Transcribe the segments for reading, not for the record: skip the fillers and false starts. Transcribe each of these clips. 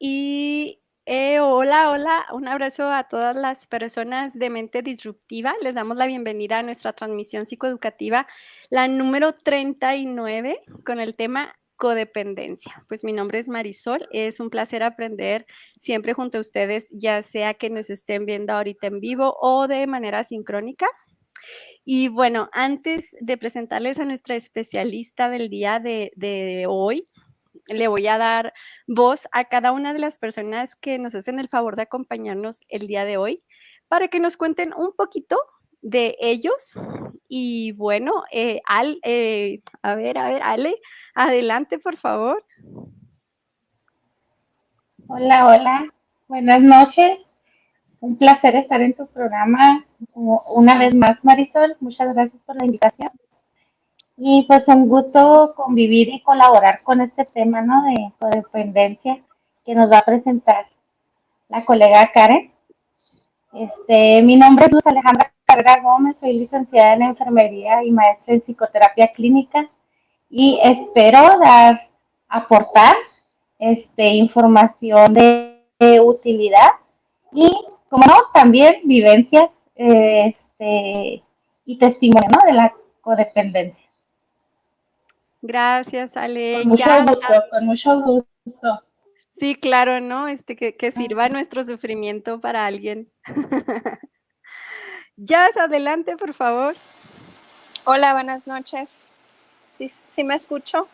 Y hola, hola, un abrazo a todas las personas de mente disruptiva. Les damos la bienvenida a nuestra transmisión psicoeducativa, la número 39, con el tema codependencia. Pues mi nombre es Marisol, es un placer aprender siempre junto a ustedes, ya sea que nos estén viendo ahorita en vivo o de manera sincrónica. Y bueno, antes de presentarles a nuestra especialista del día de hoy, le voy a dar voz a cada una de las personas que nos hacen el favor de acompañarnos el día de hoy para que nos cuenten un poquito de ellos. Y bueno, Ale, adelante, por favor. Hola, hola, buenas noches. Un placer estar en tu programa una vez más, Marisol. Muchas gracias por la invitación. Y pues un gusto convivir y colaborar con este tema, ¿no? De codependencia que nos va a presentar la colega Karen. Mi nombre es Luz Alejandra Carrera Gómez, soy licenciada en enfermería y maestra en psicoterapia clínica y espero aportar información de utilidad y, como no, también vivencias y testimonio, ¿no? De la codependencia. Gracias, Ale. Con mucho gusto, con mucho gusto. Sí, claro, ¿no? Que sirva nuestro sufrimiento para alguien. Jazz, adelante, por favor. Hola, buenas noches. ¿Sí me escucho?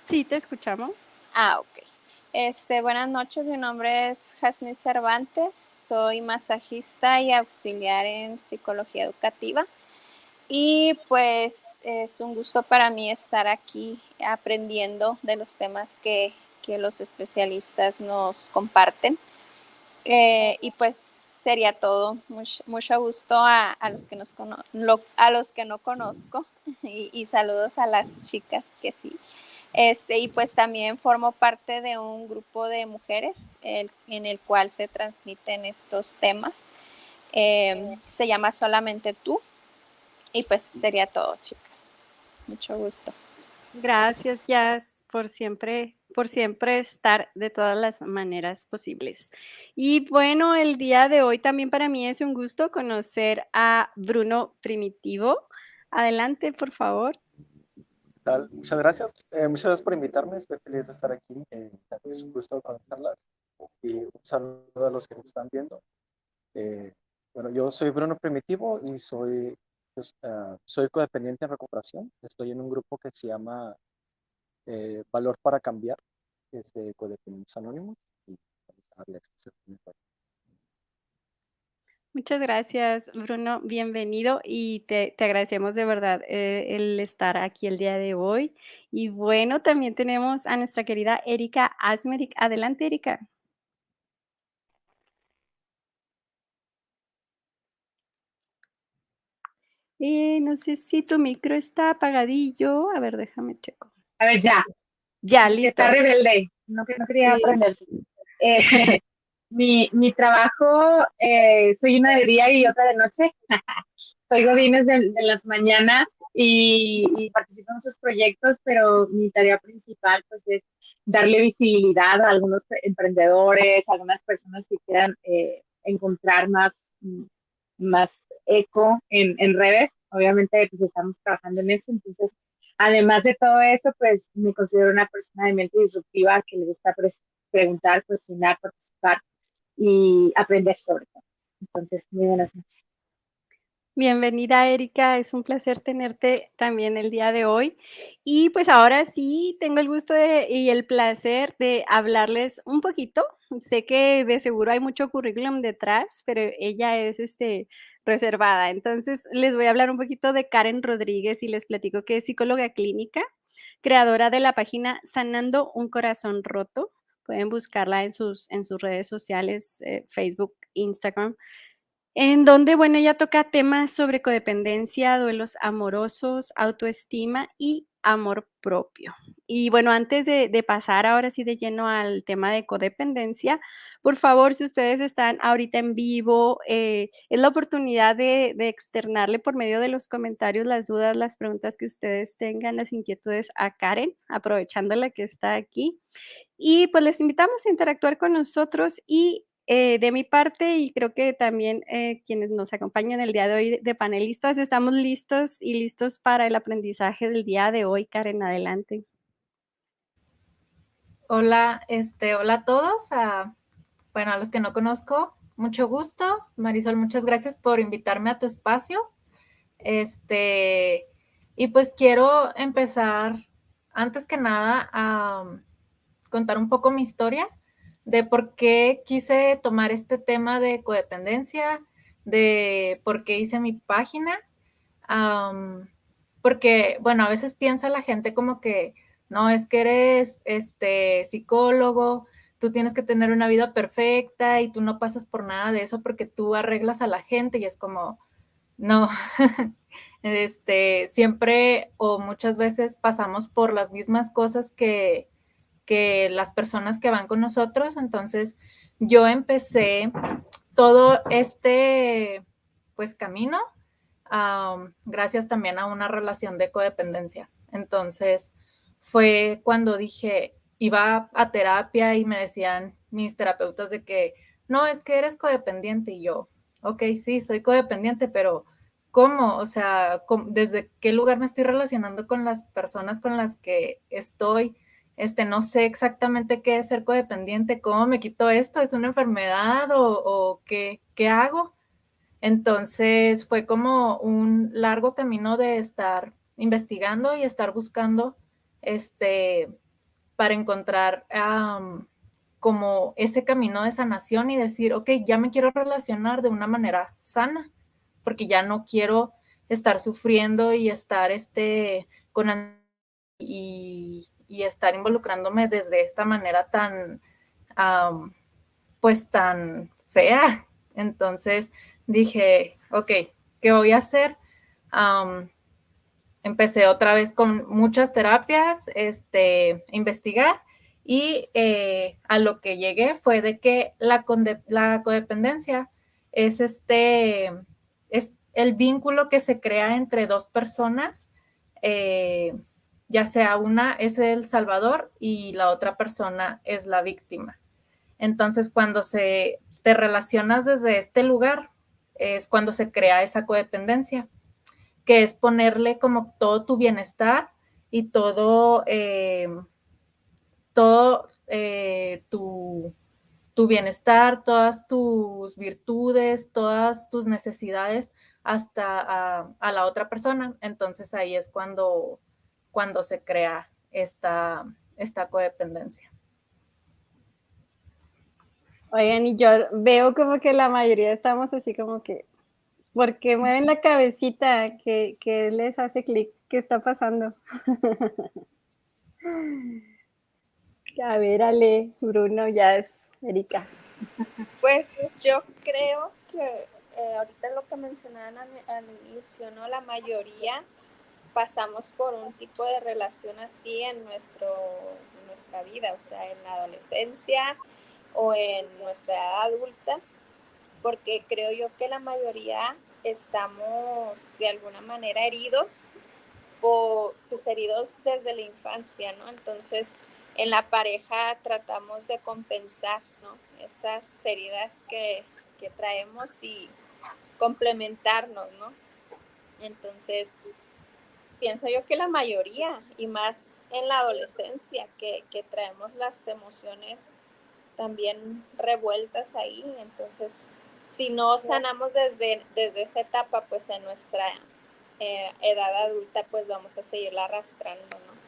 Sí, te escuchamos. Ok. Buenas noches, mi nombre es Jasmine Cervantes, soy masajista y auxiliar en psicología educativa. Y pues es un gusto para mí estar aquí aprendiendo de los temas que los especialistas nos comparten. Y pues sería todo. Mucho gusto a los que a los que no conozco y saludos a las chicas que sí. Y pues también formo parte de un grupo de mujeres en el cual se transmiten estos temas. Se llama Solamente Tú. Y pues sería todo, chicas. Mucho gusto. Gracias, Jazz, por siempre estar de todas las maneras posibles. Y bueno, el día de hoy también para mí es un gusto conocer a Bruno Primitivo. Adelante, por favor. Tal. Muchas gracias. Muchas gracias por invitarme. Estoy feliz de estar aquí. Es un gusto conocerlas. Y un saludo a los que nos están viendo. Eh, bueno, yo soy Bruno Primitivo y soy codependiente en recuperación. Estoy en un grupo que se llama Valor para Cambiar, es de Codependientes Anónimos. Y Muchas gracias, Bruno. Bienvenido y te agradecemos de verdad el estar aquí el día de hoy. Y bueno, también tenemos a nuestra querida Erika Asmeric. Adelante, Erika. No sé si tu micro está apagadillo. A ver, déjame checo. A ver, ya, Ya, que está listo. rebelde, no que no quería Sí. aprenderse. Mi trabajo, soy una de día y otra de noche. Soy godines de las mañanas y participo en muchos proyectos, pero mi tarea principal pues es darle visibilidad a algunos emprendedores, a algunas personas que quieran encontrar más eco en redes. Obviamente pues estamos trabajando en eso, entonces además de todo eso pues me considero una persona de mente disruptiva que le gusta preguntar, cuestionar, participar y aprender sobre todo. Entonces, muy buenas noches. Bienvenida, Erika. Es un placer tenerte también el día de hoy. Y pues ahora sí, tengo el gusto y el placer de hablarles un poquito. Sé que de seguro hay mucho currículum detrás, pero ella es reservada. Entonces, les voy a hablar un poquito de Karen Rodríguez y les platico que es psicóloga clínica, creadora de la página Sanando un Corazón Roto. Pueden buscarla en sus redes sociales, Facebook, Instagram, en donde, bueno, ella toca temas sobre codependencia, duelos amorosos, autoestima y amor propio. Y bueno, antes de pasar ahora sí de lleno al tema de codependencia, por favor, si ustedes están ahorita en vivo, es la oportunidad de externarle por medio de los comentarios las dudas, las preguntas que ustedes tengan, las inquietudes a Karen, aprovechándola que está aquí. Y pues les invitamos a interactuar con nosotros y de mi parte, y creo que también quienes nos acompañan el día de hoy de panelistas, estamos listos y listos para el aprendizaje del día de hoy. Karen, adelante. Hola, hola a todos. Bueno, a los que no conozco, mucho gusto. Marisol, muchas gracias por invitarme a tu espacio. Y pues quiero empezar, antes que nada, a contar un poco mi historia de por qué quise tomar este tema de codependencia, de por qué hice mi página. Porque, bueno, a veces piensa la gente como que, no, es que eres psicólogo, tú tienes que tener una vida perfecta y tú no pasas por nada de eso porque tú arreglas a la gente y es como, no, siempre o muchas veces pasamos por las mismas cosas que las personas que van con nosotros. Entonces, yo empecé todo pues, camino gracias también a una relación de codependencia. Entonces, fue cuando dije, iba a terapia y me decían mis terapeutas de que, no, es que eres codependiente. Y yo, ok, sí, soy codependiente, pero ¿cómo? O sea, ¿desde qué lugar me estoy relacionando con las personas con las que estoy? No sé exactamente qué es ser codependiente, cómo me quito esto, ¿es una enfermedad o qué hago? Entonces fue como un largo camino de estar investigando y estar buscando para encontrar como ese camino de sanación y decir, ok, ya me quiero relacionar de una manera sana, porque ya no quiero estar sufriendo y estar con y estar involucrándome desde esta manera tan, pues tan fea. Entonces dije, ok, ¿qué voy a hacer? Empecé otra vez con muchas terapias, investigar y a lo que llegué fue de que la codependencia es es el vínculo que se crea entre dos personas, ya sea una es el salvador y la otra persona es la víctima. Entonces, cuando te relacionas desde este lugar, es cuando se crea esa codependencia, que es ponerle como todo tu bienestar y todo tu bienestar, todas tus virtudes, todas tus necesidades hasta a la otra persona. Entonces ahí es cuando se crea esta codependencia. Oigan, y yo veo como que la mayoría estamos así como que, ¿por qué mueven la cabecita? ¿Qué les hace clic? ¿Qué está pasando? A ver, Ale, Bruno, Jazz, Erika. Pues yo creo que ahorita lo que mencionaban al inicio, ¿no? La mayoría pasamos por un tipo de relación así en nuestra vida, o sea, en la adolescencia o en nuestra edad adulta, porque creo yo que la mayoría estamos de alguna manera heridos, o pues heridos desde la infancia, ¿no? Entonces, en la pareja tratamos de compensar, ¿no? Esas heridas que traemos y complementarnos, ¿no? Entonces, pienso yo que la mayoría, y más en la adolescencia, que traemos las emociones también revueltas ahí, entonces, si no sanamos desde esa etapa, pues en nuestra edad adulta, pues vamos a seguirla arrastrando, ¿no?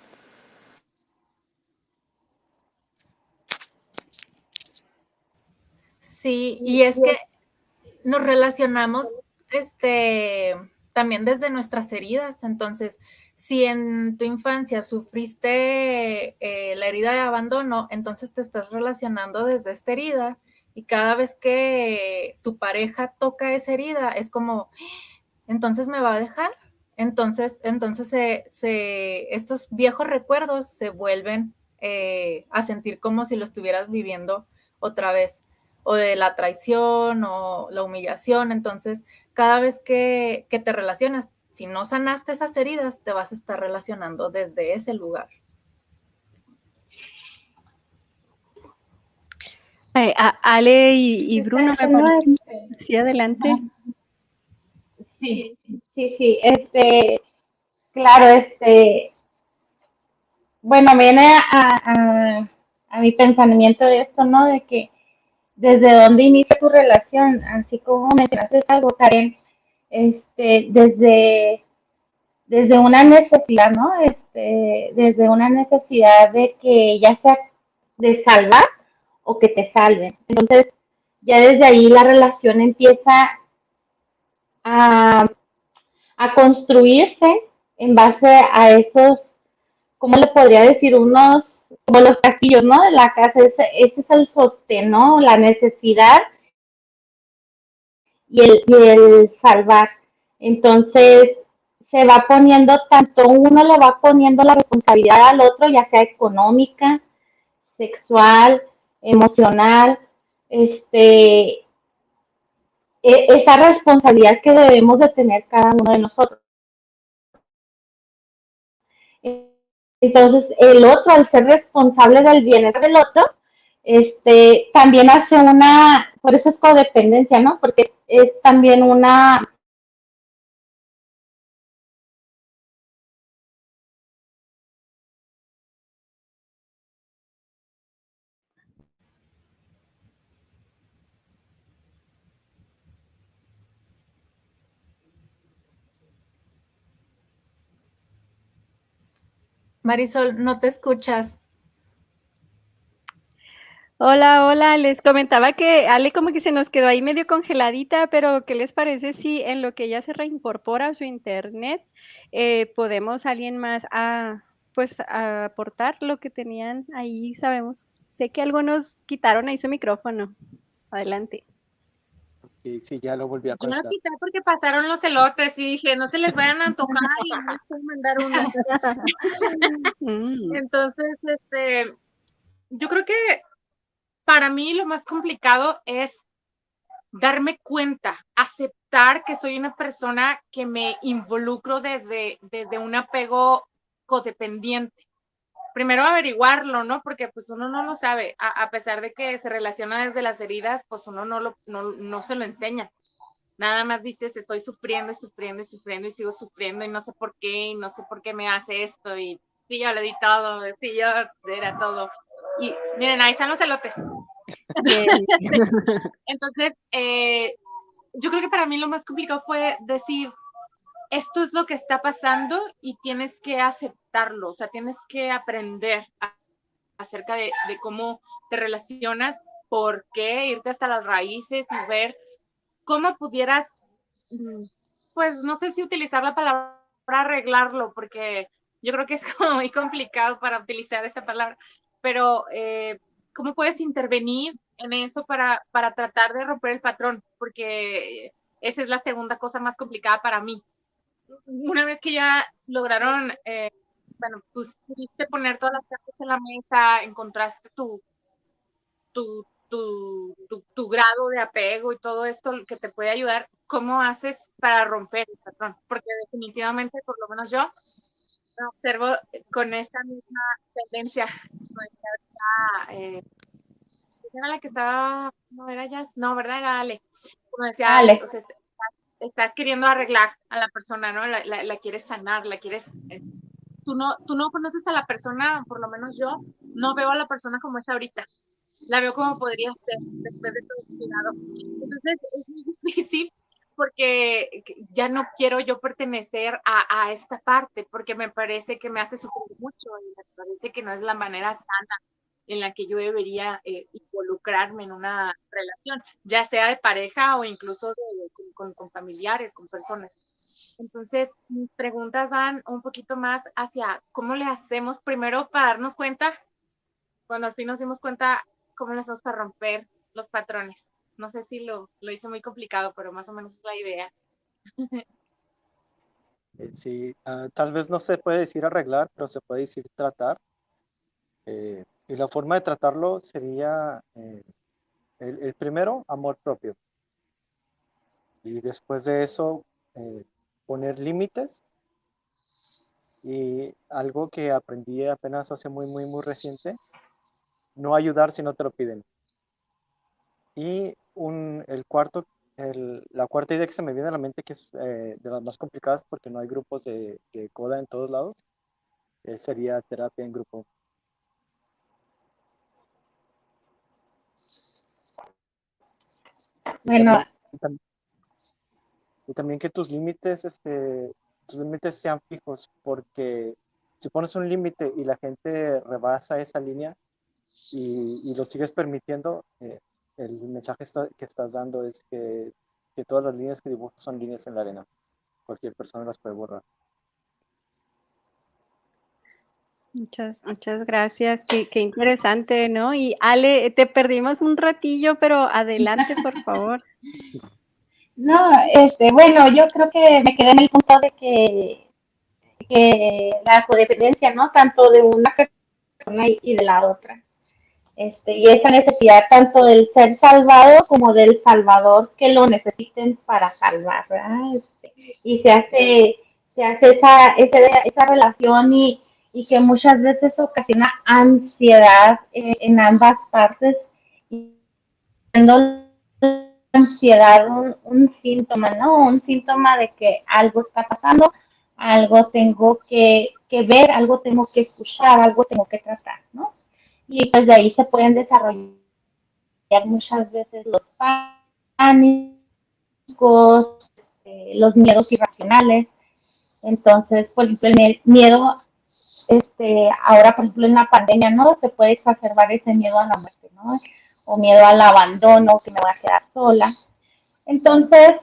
Sí, y es que nos relacionamos también desde nuestras heridas. Entonces, si en tu infancia sufriste la herida de abandono, entonces te estás relacionando desde esta herida y cada vez que tu pareja toca esa herida es como, entonces me va a dejar. Entonces estos viejos recuerdos se vuelven a sentir como si lo estuvieras viviendo otra vez, o de la traición o la humillación. Entonces, cada vez que te relacionas, si no sanaste esas heridas, te vas a estar relacionando desde ese lugar. Ale y Bruno, me No, parece. Sí, adelante. sí, sí, sí, claro, bueno, viene a mi pensamiento esto, ¿no? De que desde dónde inicia tu relación, así como mencionaste algo, Karen, desde, desde una necesidad, ¿no? Desde una necesidad de que ya sea de salvar o que te salven. Entonces, ya desde ahí la relación empieza a, a construirse en base a esos, ¿cómo le podría decir? Unos, como los castillos, ¿no? De la casa, ese es el sostén, ¿no? La necesidad y el salvar. Entonces, se va poniendo, tanto uno le va poniendo la responsabilidad al otro, ya sea económica, sexual, emocional, esa responsabilidad que debemos de tener cada uno de nosotros. Entonces, el otro, al ser responsable del bienestar del otro, también hace por eso es codependencia, ¿no? Porque es también una. Marisol, no te escuchas. Hola, hola, les comentaba que Ale como que se nos quedó ahí medio congeladita, pero ¿qué les parece si en lo que ella se reincorpora a su internet, podemos alguien más pues, a aportar lo que tenían ahí? Sabemos, sé que algunos quitaron ahí su micrófono. Adelante. Y sí, ya lo volví a Yo lo conectar. quité porque pasaron los elotes y dije, no se les vayan a antojar y no les puedo mandar uno. Mm. Entonces, yo creo que para mí lo más complicado es darme cuenta, aceptar que soy una persona que me involucro desde un apego codependiente. Primero averiguarlo, ¿no? Porque pues uno no lo sabe, a pesar de que se relaciona desde las heridas, pues uno no se lo enseña. Nada más dices, estoy sufriendo y sufriendo y sufriendo y sigo sufriendo y no sé por qué y no sé por qué me hace esto y sí, yo le di todo, sí, yo era todo. Y miren, ahí están los elotes. Yay. Entonces, yo creo que para mí lo más complicado fue decir, esto es lo que está pasando y tienes que aceptarlo, o sea, tienes que aprender acerca de cómo te relacionas, por qué, irte hasta las raíces y ver cómo pudieras, pues no sé si utilizar la palabra arreglarlo, porque yo creo que es como muy complicado para utilizar esa palabra, pero cómo puedes intervenir en eso para tratar de romper el patrón, porque esa es la segunda cosa más complicada para mí. Una vez que ya lograron, bueno, pues pudiste poner todas las cartas en la mesa, encontraste tu grado de apego y todo esto que te puede ayudar, ¿cómo haces para romper el patrón? Porque definitivamente, por lo menos yo, me observo con esta misma tendencia. Era la que estaba, no era ya, no, ¿verdad? Era Ale. Como decía Ale, o sea, estás queriendo arreglar a la persona, ¿no? La quieres sanar, la quieres. Tú no conoces a la persona, por lo menos yo, no veo a la persona como es ahorita. La veo como podría ser después de todo el cuidado. Entonces es muy difícil porque ya no quiero yo pertenecer a esta parte porque me parece que me hace sufrir mucho y me parece que no es la manera sana en la que yo debería involucrarme en una relación, ya sea de pareja o incluso con familiares, con personas. Entonces, mis preguntas van un poquito más hacia cómo le hacemos primero para darnos cuenta, cuando al fin nos dimos cuenta, cómo le hacemos para romper los patrones. No sé si lo hice muy complicado, pero más o menos es la idea. Sí, tal vez no se puede decir arreglar, pero se puede decir tratar. Y la forma de tratarlo sería, el primero, amor propio. Y después de eso, poner límites. Y algo que aprendí apenas hace muy, muy, muy reciente, no ayudar si no te lo piden. Y la cuarta idea que se me viene a la mente, que es de las más complicadas porque no hay grupos de coda en todos lados, sería terapia en grupo. Bueno, Y también que tus límites sean fijos, porque si pones un límite y la gente rebasa esa línea y lo sigues permitiendo, el mensaje que estás dando es que todas las líneas que dibujas son líneas en la arena. Cualquier persona las puede borrar. Muchas gracias. Qué interesante, ¿no? Y Ale, te perdimos un ratillo, pero adelante, por favor. no, bueno, yo creo que me quedé en el punto de que la codependencia, ¿no? Tanto de una persona y de la otra. Y esa necesidad tanto del ser salvado como del salvador que lo necesiten para salvar, ¿verdad? Y se hace esa relación y que muchas veces ocasiona ansiedad en ambas partes, y siendo la ansiedad un síntoma, ¿no? Un síntoma de que algo está pasando, algo tengo que ver, algo tengo que escuchar, algo tengo que tratar, ¿no? Y pues de ahí se pueden desarrollar muchas veces los pánicos, los miedos irracionales. Entonces, por ejemplo, el miedo, ahora, por ejemplo, en la pandemia, ¿no? Se puede exacerbar ese miedo a la muerte, ¿no? O miedo al abandono, que me voy a quedar sola. Entonces,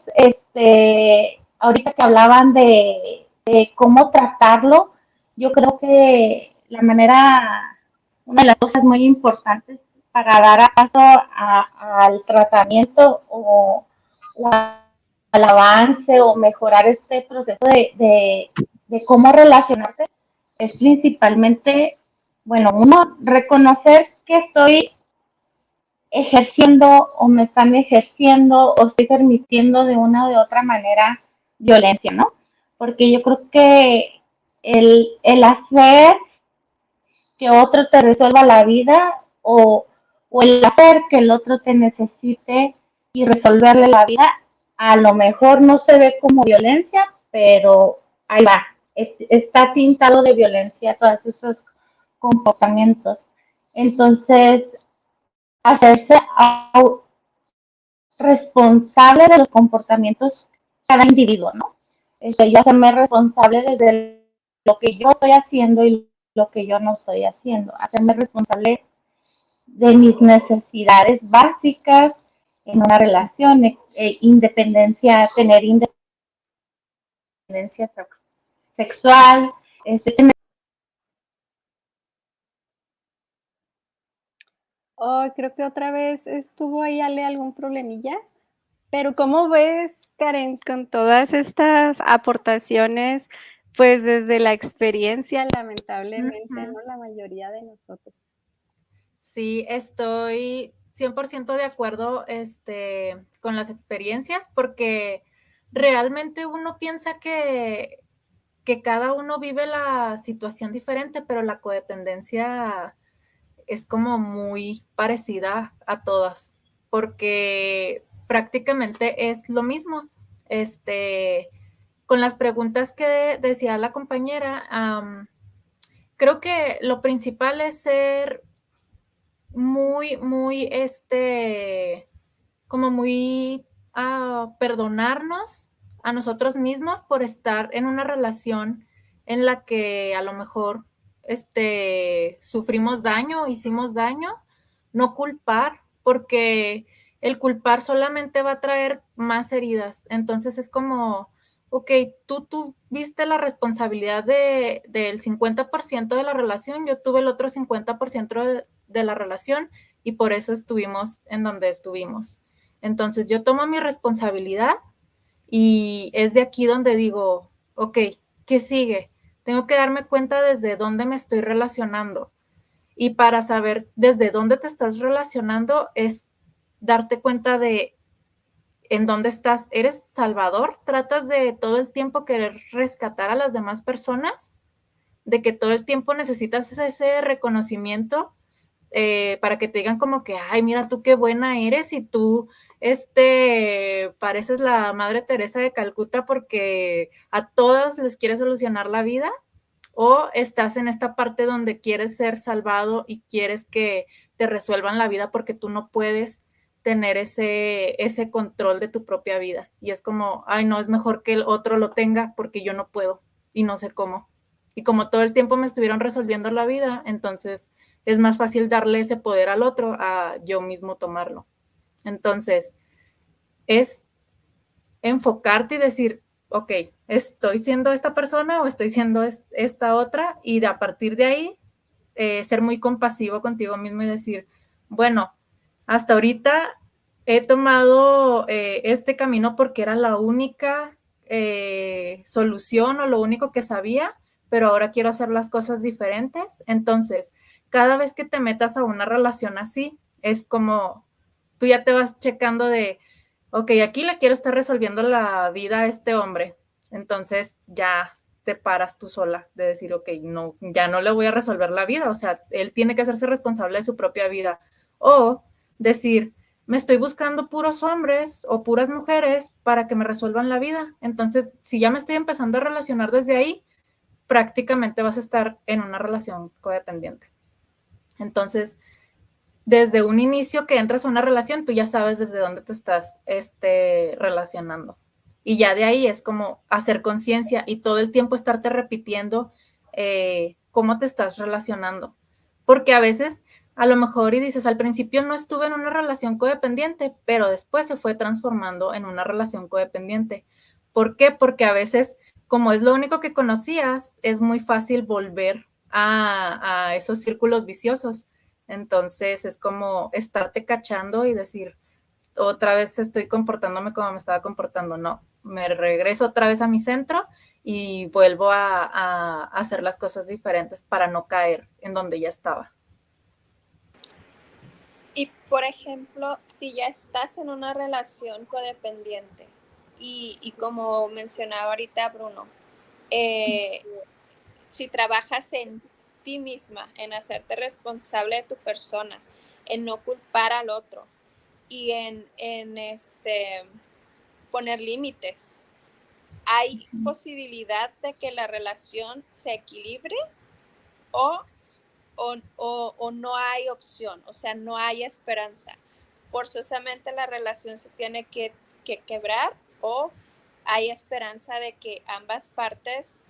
ahorita que hablaban de cómo tratarlo, yo creo que una de las cosas muy importantes para dar paso al tratamiento o al avance o mejorar este proceso de cómo relacionarte es principalmente, bueno, uno, reconocer que estoy ejerciendo o me están ejerciendo o estoy permitiendo de una o de otra manera violencia, ¿no? Porque yo creo que el hacer que otro te resuelva la vida o el hacer que el otro te necesite y resolverle la vida, a lo mejor no se ve como violencia, pero ahí va, está pintado de violencia todos esos comportamientos. Entonces, hacerse responsable de los comportamientos cada individuo, ¿no? Yo hacerme responsable desde lo que yo estoy haciendo y lo que yo no estoy haciendo, hacerme responsable de mis necesidades básicas en una relación, tener independencia sexual, tener. Oh, creo que otra vez estuvo ahí Ale algún problemilla. Pero, ¿cómo ves, Karen, con todas estas aportaciones, pues, desde la experiencia, lamentablemente, ¿no? La mayoría de nosotros. Sí, estoy 100% de acuerdo, con las experiencias, porque realmente uno piensa que cada uno vive la situación diferente, pero la codependencia es como muy parecida a todas, porque prácticamente es lo mismo. Con las preguntas que decía la compañera, creo que lo principal es ser muy, muy, como muy perdonarnos a nosotros mismos por estar en una relación en la que a lo mejor sufrimos daño, hicimos daño, no culpar, porque el culpar solamente va a traer más heridas. Entonces es como, ok, tú viste la responsabilidad del 50% de la relación, yo tuve el otro 50% de la relación y por eso estuvimos en donde estuvimos. Entonces yo tomo mi responsabilidad y es de aquí donde digo, ok, ¿qué sigue? Tengo que darme cuenta desde dónde me estoy relacionando. Y para saber desde dónde te estás relacionando es darte cuenta de en dónde estás. ¿Eres salvador? ¿Tratas de todo el tiempo querer rescatar a las demás personas? ¿De que todo el tiempo necesitas ese reconocimiento? para que te digan como que, ay, mira tú qué buena eres y tú pareces la Madre Teresa de Calcuta porque a todos les quieres solucionar la vida, o estás en esta parte donde quieres ser salvado y quieres que te resuelvan la vida porque tú no puedes tener ese control de tu propia vida. Y es como, ay, no, es mejor que el otro lo tenga porque yo no puedo y no sé cómo. Y como todo el tiempo me estuvieron resolviendo la vida, entonces es más fácil darle ese poder al otro a yo mismo tomarlo. Entonces, es enfocarte y decir, ok, ¿estoy siendo esta persona o estoy siendo esta otra? Y a partir de ahí, ser muy compasivo contigo mismo y decir, bueno, hasta ahorita he tomado este camino porque era la única solución o lo único que sabía, pero ahora quiero hacer las cosas diferentes. Entonces, cada vez que te metas a una relación así, es como tú ya te vas checando de, ok, aquí le quiero estar resolviendo la vida a este hombre. Entonces ya te paras tú sola de decir, ok, no, ya no le voy a resolver la vida. O sea, él tiene que hacerse responsable de su propia vida. O decir, me estoy buscando puros hombres o puras mujeres para que me resuelvan la vida. Entonces, si ya me estoy empezando a relacionar desde ahí, prácticamente vas a estar en una relación codependiente. Entonces, desde un inicio que entras a una relación, tú ya sabes desde dónde te estás relacionando. Y ya de ahí es como hacer conciencia y todo el tiempo estarte repitiendo cómo te estás relacionando. Porque a veces, a lo mejor, y dices, al principio no estuve en una relación codependiente, pero después se fue transformando en una relación codependiente. ¿Por qué? Porque a veces, como es lo único que conocías, es muy fácil volver a esos círculos viciosos. Entonces es como estarte cachando y decir, otra vez estoy comportándome como me estaba comportando. No, me regreso otra vez a mi centro y vuelvo a hacer las cosas diferentes para no caer en donde ya estaba. Y por ejemplo, si ya estás en una relación codependiente y como mencionaba ahorita Bruno, si trabajas en ti misma, en hacerte responsable de tu persona, en no culpar al otro y en poner límites, ¿hay posibilidad de que la relación se equilibre o no hay opción? O sea, no hay esperanza. Forzosamente la relación se tiene que quebrar, o hay esperanza de que ambas partes,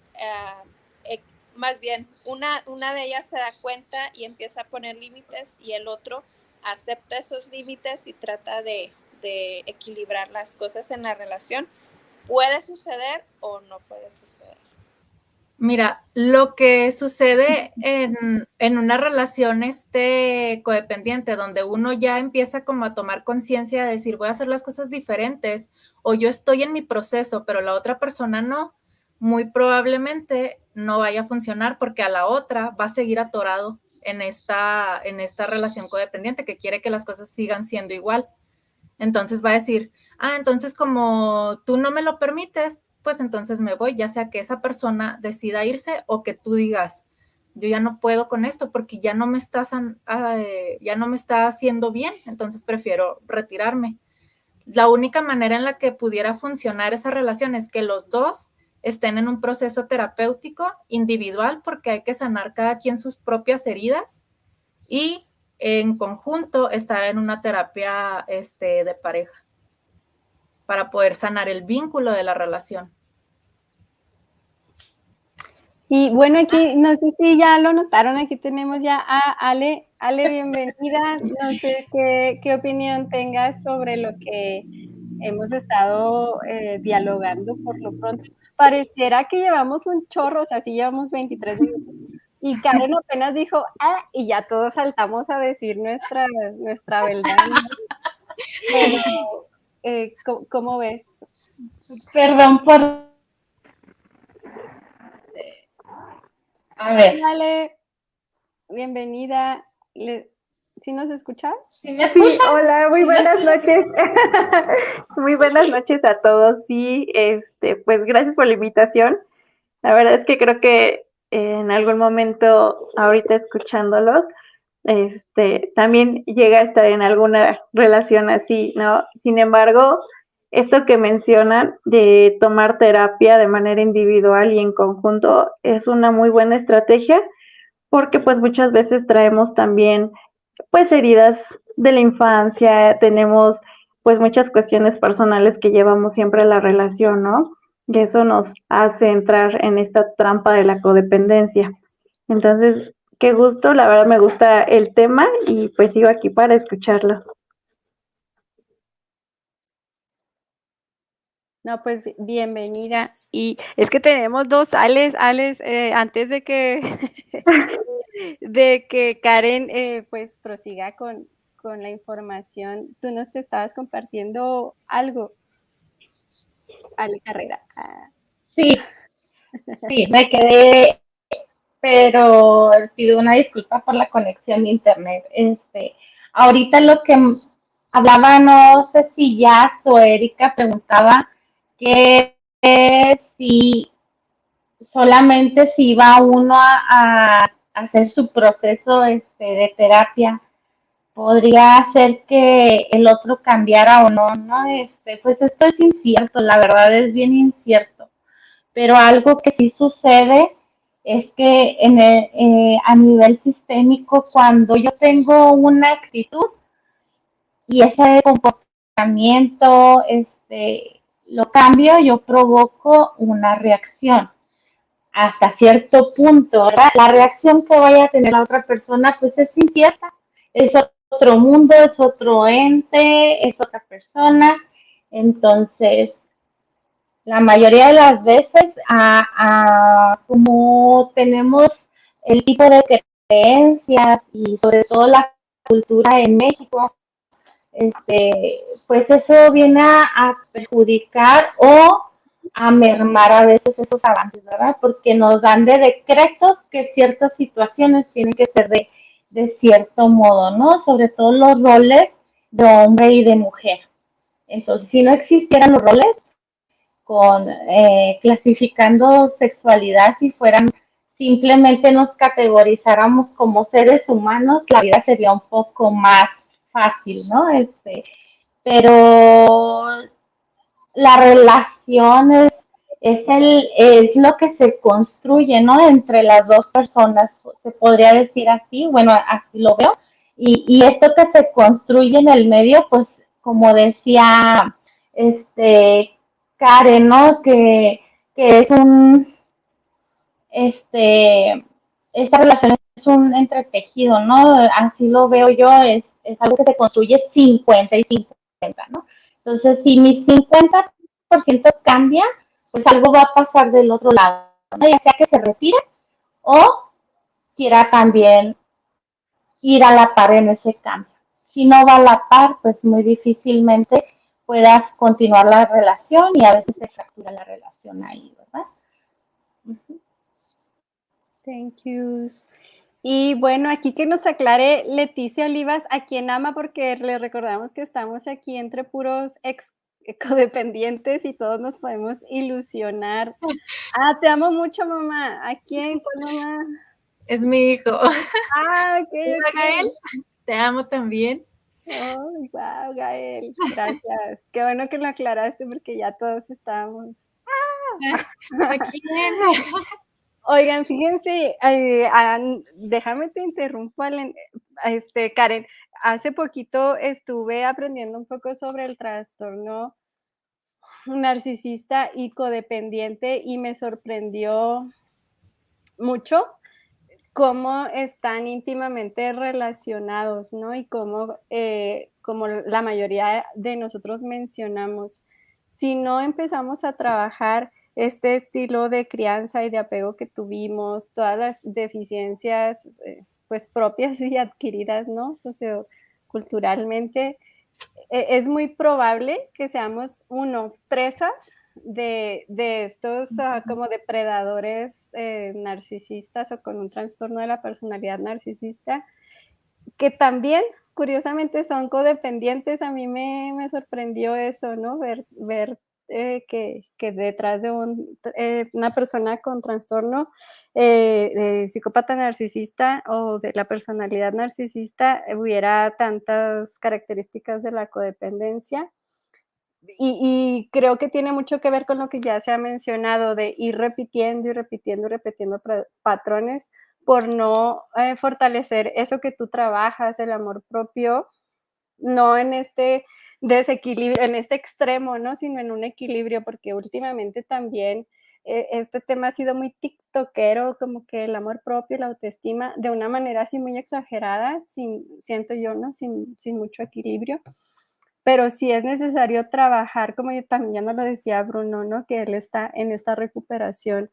más bien una de ellas se da cuenta y empieza a poner límites y el otro acepta esos límites y trata de equilibrar las cosas en la relación. ¿Puede suceder o no puede suceder? Mira, lo que sucede en una relación codependiente, donde uno ya empieza como a tomar conciencia de decir, voy a hacer las cosas diferentes, o yo estoy en mi proceso, pero la otra persona no, muy probablemente no vaya a funcionar porque a la otra va a seguir atorado en esta relación codependiente que quiere que las cosas sigan siendo igual. Entonces va a decir, entonces como tú no me lo permites, pues entonces me voy, ya sea que esa persona decida irse o que tú digas, yo ya no puedo con esto porque ya no me está haciendo bien, entonces prefiero retirarme. La única manera en la que pudiera funcionar esa relación es que los dos estén en un proceso terapéutico individual, porque hay que sanar cada quien sus propias heridas, y en conjunto estar en una terapia de pareja para poder sanar el vínculo de la relación. Y bueno, aquí, no sé si ya lo notaron, aquí tenemos ya a Ale. Ale, bienvenida. No sé qué opinión tengas sobre lo que hemos estado dialogando por lo pronto. Pareciera que llevamos un chorro, o sea, sí llevamos 23 minutos. Y Karen apenas dijo, y ya todos saltamos a decir nuestra verdad. Pero, ¿cómo ves? Perdón por... A ver. Dale, bienvenida. ¿Sí nos escuchas? ¿Sí me Sí, escuchan? hola, muy buenas noches. Muy buenas noches a todos. Sí, pues gracias por la invitación. La verdad es que creo que en algún momento, ahorita escuchándolos, también llega a estar en alguna relación así, ¿no? Sin embargo, esto que mencionan de tomar terapia de manera individual y en conjunto es una muy buena estrategia porque pues muchas veces traemos también pues heridas de la infancia, tenemos pues muchas cuestiones personales que llevamos siempre a la relación, ¿no? Y eso nos hace entrar en esta trampa de la codependencia. Entonces, qué gusto, la verdad me gusta el tema y pues sigo aquí para escucharlo. No, pues bienvenida. Y es que tenemos dos Ales, antes de que de que Karen pues prosiga con la información, tú nos estabas compartiendo algo, Ale Carrera. Sí, sí, me quedé, pero pido una disculpa por la conexión de internet. Ahorita lo que hablaba, no sé si Jazz o Erika preguntaba que si solamente si va uno a hacer su proceso de terapia, podría hacer que el otro cambiara o no, ¿no? Pues esto es incierto, la verdad es bien incierto, pero algo que sí sucede es que a nivel sistémico, cuando yo tengo una actitud y ese comportamiento lo cambio, yo provoco una reacción hasta cierto punto, ¿verdad? La reacción que vaya a tener la otra persona, pues es incierta, es otro mundo, es otro ente, es otra persona, entonces la mayoría de las veces, como tenemos el tipo de creencias y sobre todo la cultura en México, pues eso viene a perjudicar o a mermar a veces esos avances, ¿verdad? Porque nos dan de decretos que ciertas situaciones tienen que ser de cierto modo, ¿no? Sobre todo los roles de hombre y de mujer. Entonces, si no existieran los roles, clasificando sexualidad, si fueran simplemente nos categorizáramos como seres humanos, la vida sería un poco más fácil, ¿no? Pero la relación es lo que se construye, ¿no? Entre las dos personas, se podría decir así, bueno, así lo veo. Y esto que se construye en el medio, pues, como decía Karen, ¿no? Que es esta relación es un entretejido, ¿no? Así lo veo yo, es algo que se construye 50 y 50, ¿no? Entonces, si mi 50% cambia, pues algo va a pasar del otro lado, ¿no? Ya sea que se retire o quiera también ir a la par en ese cambio. Si no va a la par, pues muy difícilmente puedas continuar la relación y a veces se fractura la relación ahí, ¿verdad? Thank yous. Y bueno, aquí que nos aclare Leticia Olivas a quién ama, porque le recordamos que estamos aquí entre puros ex codependientes y todos nos podemos ilusionar. Te amo mucho, mamá. ¿A quién? ¿Cuál mamá? Es mi hijo. Ok. Gael, te amo también. Oh, wow, Gael, gracias. Qué bueno que lo aclaraste porque ya todos estábamos. ¿A quién? Oigan, fíjense, déjame te interrumpo, Karen. Hace poquito estuve aprendiendo un poco sobre el trastorno narcisista y codependiente y me sorprendió mucho cómo están íntimamente relacionados, ¿no? Y cómo, como la mayoría de nosotros mencionamos, si no empezamos a trabajar este estilo de crianza y de apego que tuvimos, todas las deficiencias, pues propias y adquiridas, ¿no? Socioculturalmente, es muy probable que seamos, presas de estos como depredadores narcisistas o con un trastorno de la personalidad narcisista, que también, curiosamente, son codependientes. A mí me sorprendió eso, ¿no? Ver que detrás de una persona con trastorno de psicópata narcisista o de la personalidad narcisista hubiera tantas características de la codependencia. Y creo que tiene mucho que ver con lo que ya se ha mencionado, de ir repitiendo y repitiendo y repitiendo patrones por no fortalecer eso que tú trabajas, el amor propio, no en este desequilibrio, en este extremo, ¿no? Sino en un equilibrio, porque últimamente también este tema ha sido muy tiktokero, como que el amor propio, la autoestima, de una manera así muy exagerada, siento yo, ¿no? Sin mucho equilibrio. Pero sí es necesario trabajar, como yo también ya nos lo decía Bruno, ¿no? Que él está en esta recuperación,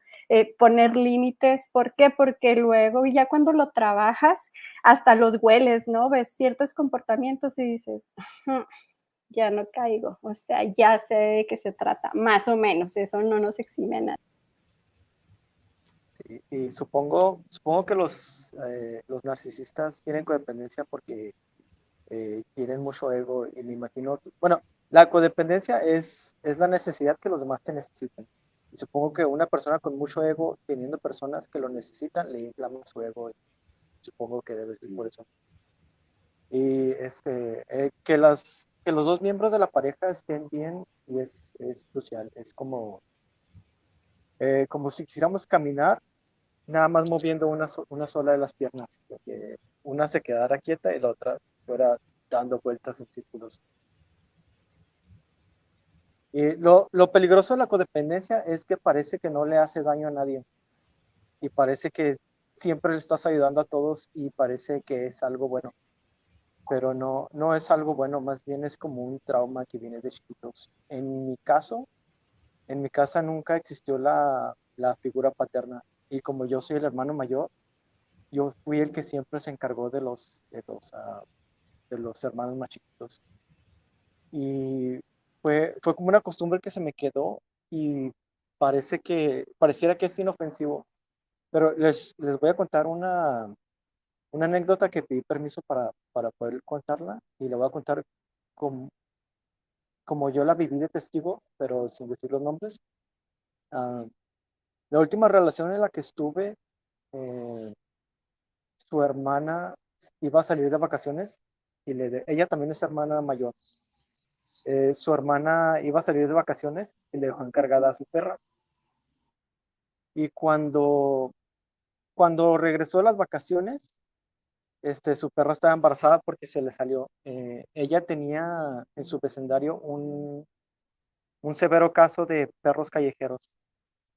poner límites, ¿por qué? Porque luego ya cuando lo trabajas, hasta los hueles, ¿no? Ves ciertos comportamientos y dices: "Ya no caigo", o sea, ya sé de qué se trata, más o menos, eso no nos exime a nadie. Y supongo que los narcisistas tienen codependencia porque tienen mucho ego y me imagino, bueno, la codependencia es la necesidad que los demás te necesitan. Y supongo que una persona con mucho ego, teniendo personas que lo necesitan, le inflama su ego. Y supongo que debe ser por eso. Y que los dos miembros de la pareja estén bien, sí es crucial. Es como si quisiéramos caminar, nada más moviendo una sola de las piernas, que una se quedara quieta y la otra fuera dando vueltas en círculos. Y lo peligroso de la codependencia es que parece que no le hace daño a nadie y parece que siempre le estás ayudando a todos y parece que es algo bueno, pero no es algo bueno, más bien es como un trauma que viene de chiquitos. En mi casa nunca existió la figura paterna y como yo soy el hermano mayor, yo fui el que siempre se encargó de los hermanos más chiquitos. Y fue como una costumbre que se me quedó y pareciera que es inofensivo, pero les voy a contar una anécdota que pedí permiso para poder contarla y la voy a contar como, como yo la viví de testigo, pero sin decir los nombres. Ah, la última relación en la que estuve, eh, su hermana iba a salir de vacaciones y ella también es hermana mayor. Su hermana iba a salir de vacaciones y le dejó encargada a su perra. Y cuando regresó de las vacaciones, su perra estaba embarazada porque se le salió. Ella tenía en su vecindario un severo caso de perros callejeros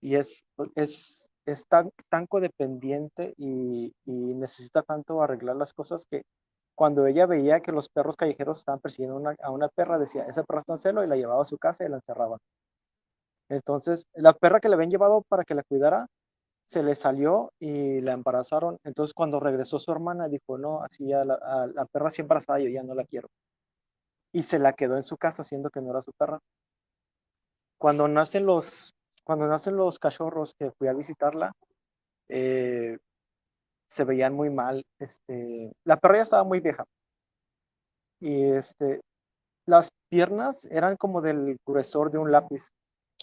y es tan codependiente y necesita tanto arreglar las cosas que cuando ella veía que los perros callejeros estaban persiguiendo a una perra, decía, esa perra está en celo y la llevaba a su casa y la encerraba. Entonces, la perra que le habían llevado para que la cuidara, se le salió y la embarazaron. Entonces, cuando regresó su hermana, dijo, no, así a la perra así embarazada, yo ya no la quiero. Y se la quedó en su casa, siendo que no era su perra. Cuando nacen los, cuando nacen los cachorros que fui a visitarla, eh, se veían muy mal. La perra ya estaba muy vieja. Y las piernas eran como del gruesor de un lápiz.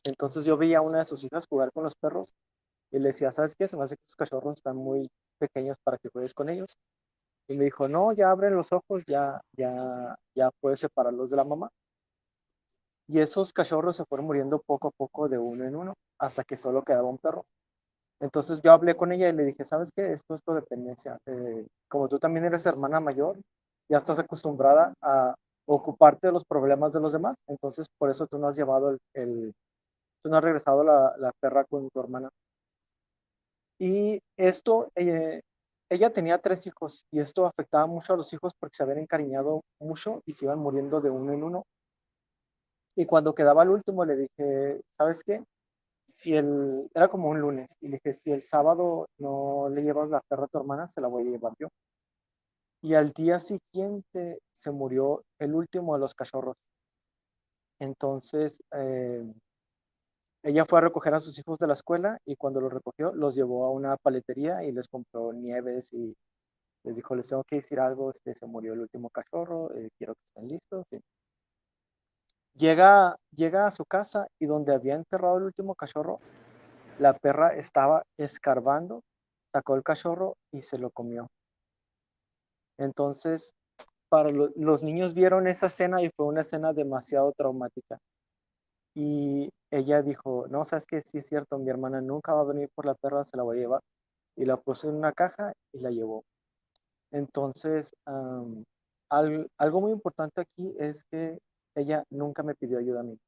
Entonces yo veía a una de sus hijas jugar con los perros y le decía, ¿sabes qué? Se me hace que estos cachorros están muy pequeños para que juegues con ellos. Y me dijo, no, ya abren los ojos, ya puedes separarlos de la mamá. Y esos cachorros se fueron muriendo poco a poco de uno en uno, hasta que solo quedaba un perro. Entonces yo hablé con ella y le dije, ¿sabes qué? Esto es codependencia. Como tú también eres hermana mayor, ya estás acostumbrada a ocuparte de los problemas de los demás. Entonces por eso tú no has llevado tú no has regresado la perra con tu hermana. Y ella tenía 3 hijos y esto afectaba mucho a los hijos porque se habían encariñado mucho y se iban muriendo de uno en uno. Y cuando quedaba el último le dije, ¿sabes qué? Era como un lunes y le dije, si el sábado no le llevas la perra a tu hermana, se la voy a llevar yo. Y al día siguiente se murió el último de los cachorros. Entonces, ella fue a recoger a sus hijos de la escuela y cuando los recogió, los llevó a una paletería y les compró nieves y les dijo, les tengo que decir algo, se murió el último cachorro, quiero que estén listos. Llega a su casa y donde había enterrado el último cachorro, la perra estaba escarbando, sacó el cachorro y se lo comió. Entonces, los niños vieron esa escena y fue una escena demasiado traumática. Y ella dijo, no, sabes que sí es cierto, mi hermana nunca va a venir por la perra, se la voy a llevar. Y la puso en una caja y la llevó. Entonces, algo muy importante aquí es que ella nunca me pidió ayuda a mí.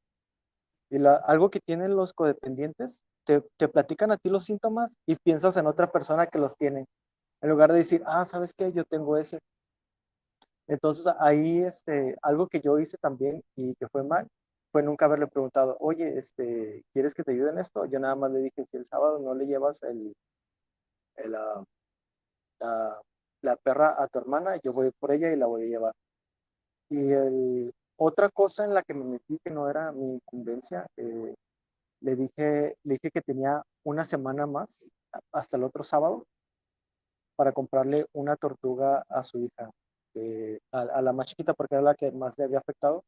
Y algo que tienen los codependientes, te platican a ti los síntomas y piensas en otra persona que los tiene, en lugar de decir, ¿sabes qué? Yo tengo ese. Entonces ahí, algo que yo hice también y que fue mal, fue nunca haberle preguntado, oye, ¿quieres que te ayude en esto? Yo nada más le dije, si el sábado no le llevas el, ah, ah, la perra a tu hermana, yo voy por ella y la voy a llevar. Y otra cosa en la que me metí que no era mi incumbencia, le dije que tenía una semana más hasta el otro sábado para comprarle una tortuga a su hija, a la más chiquita porque era la que más le había afectado,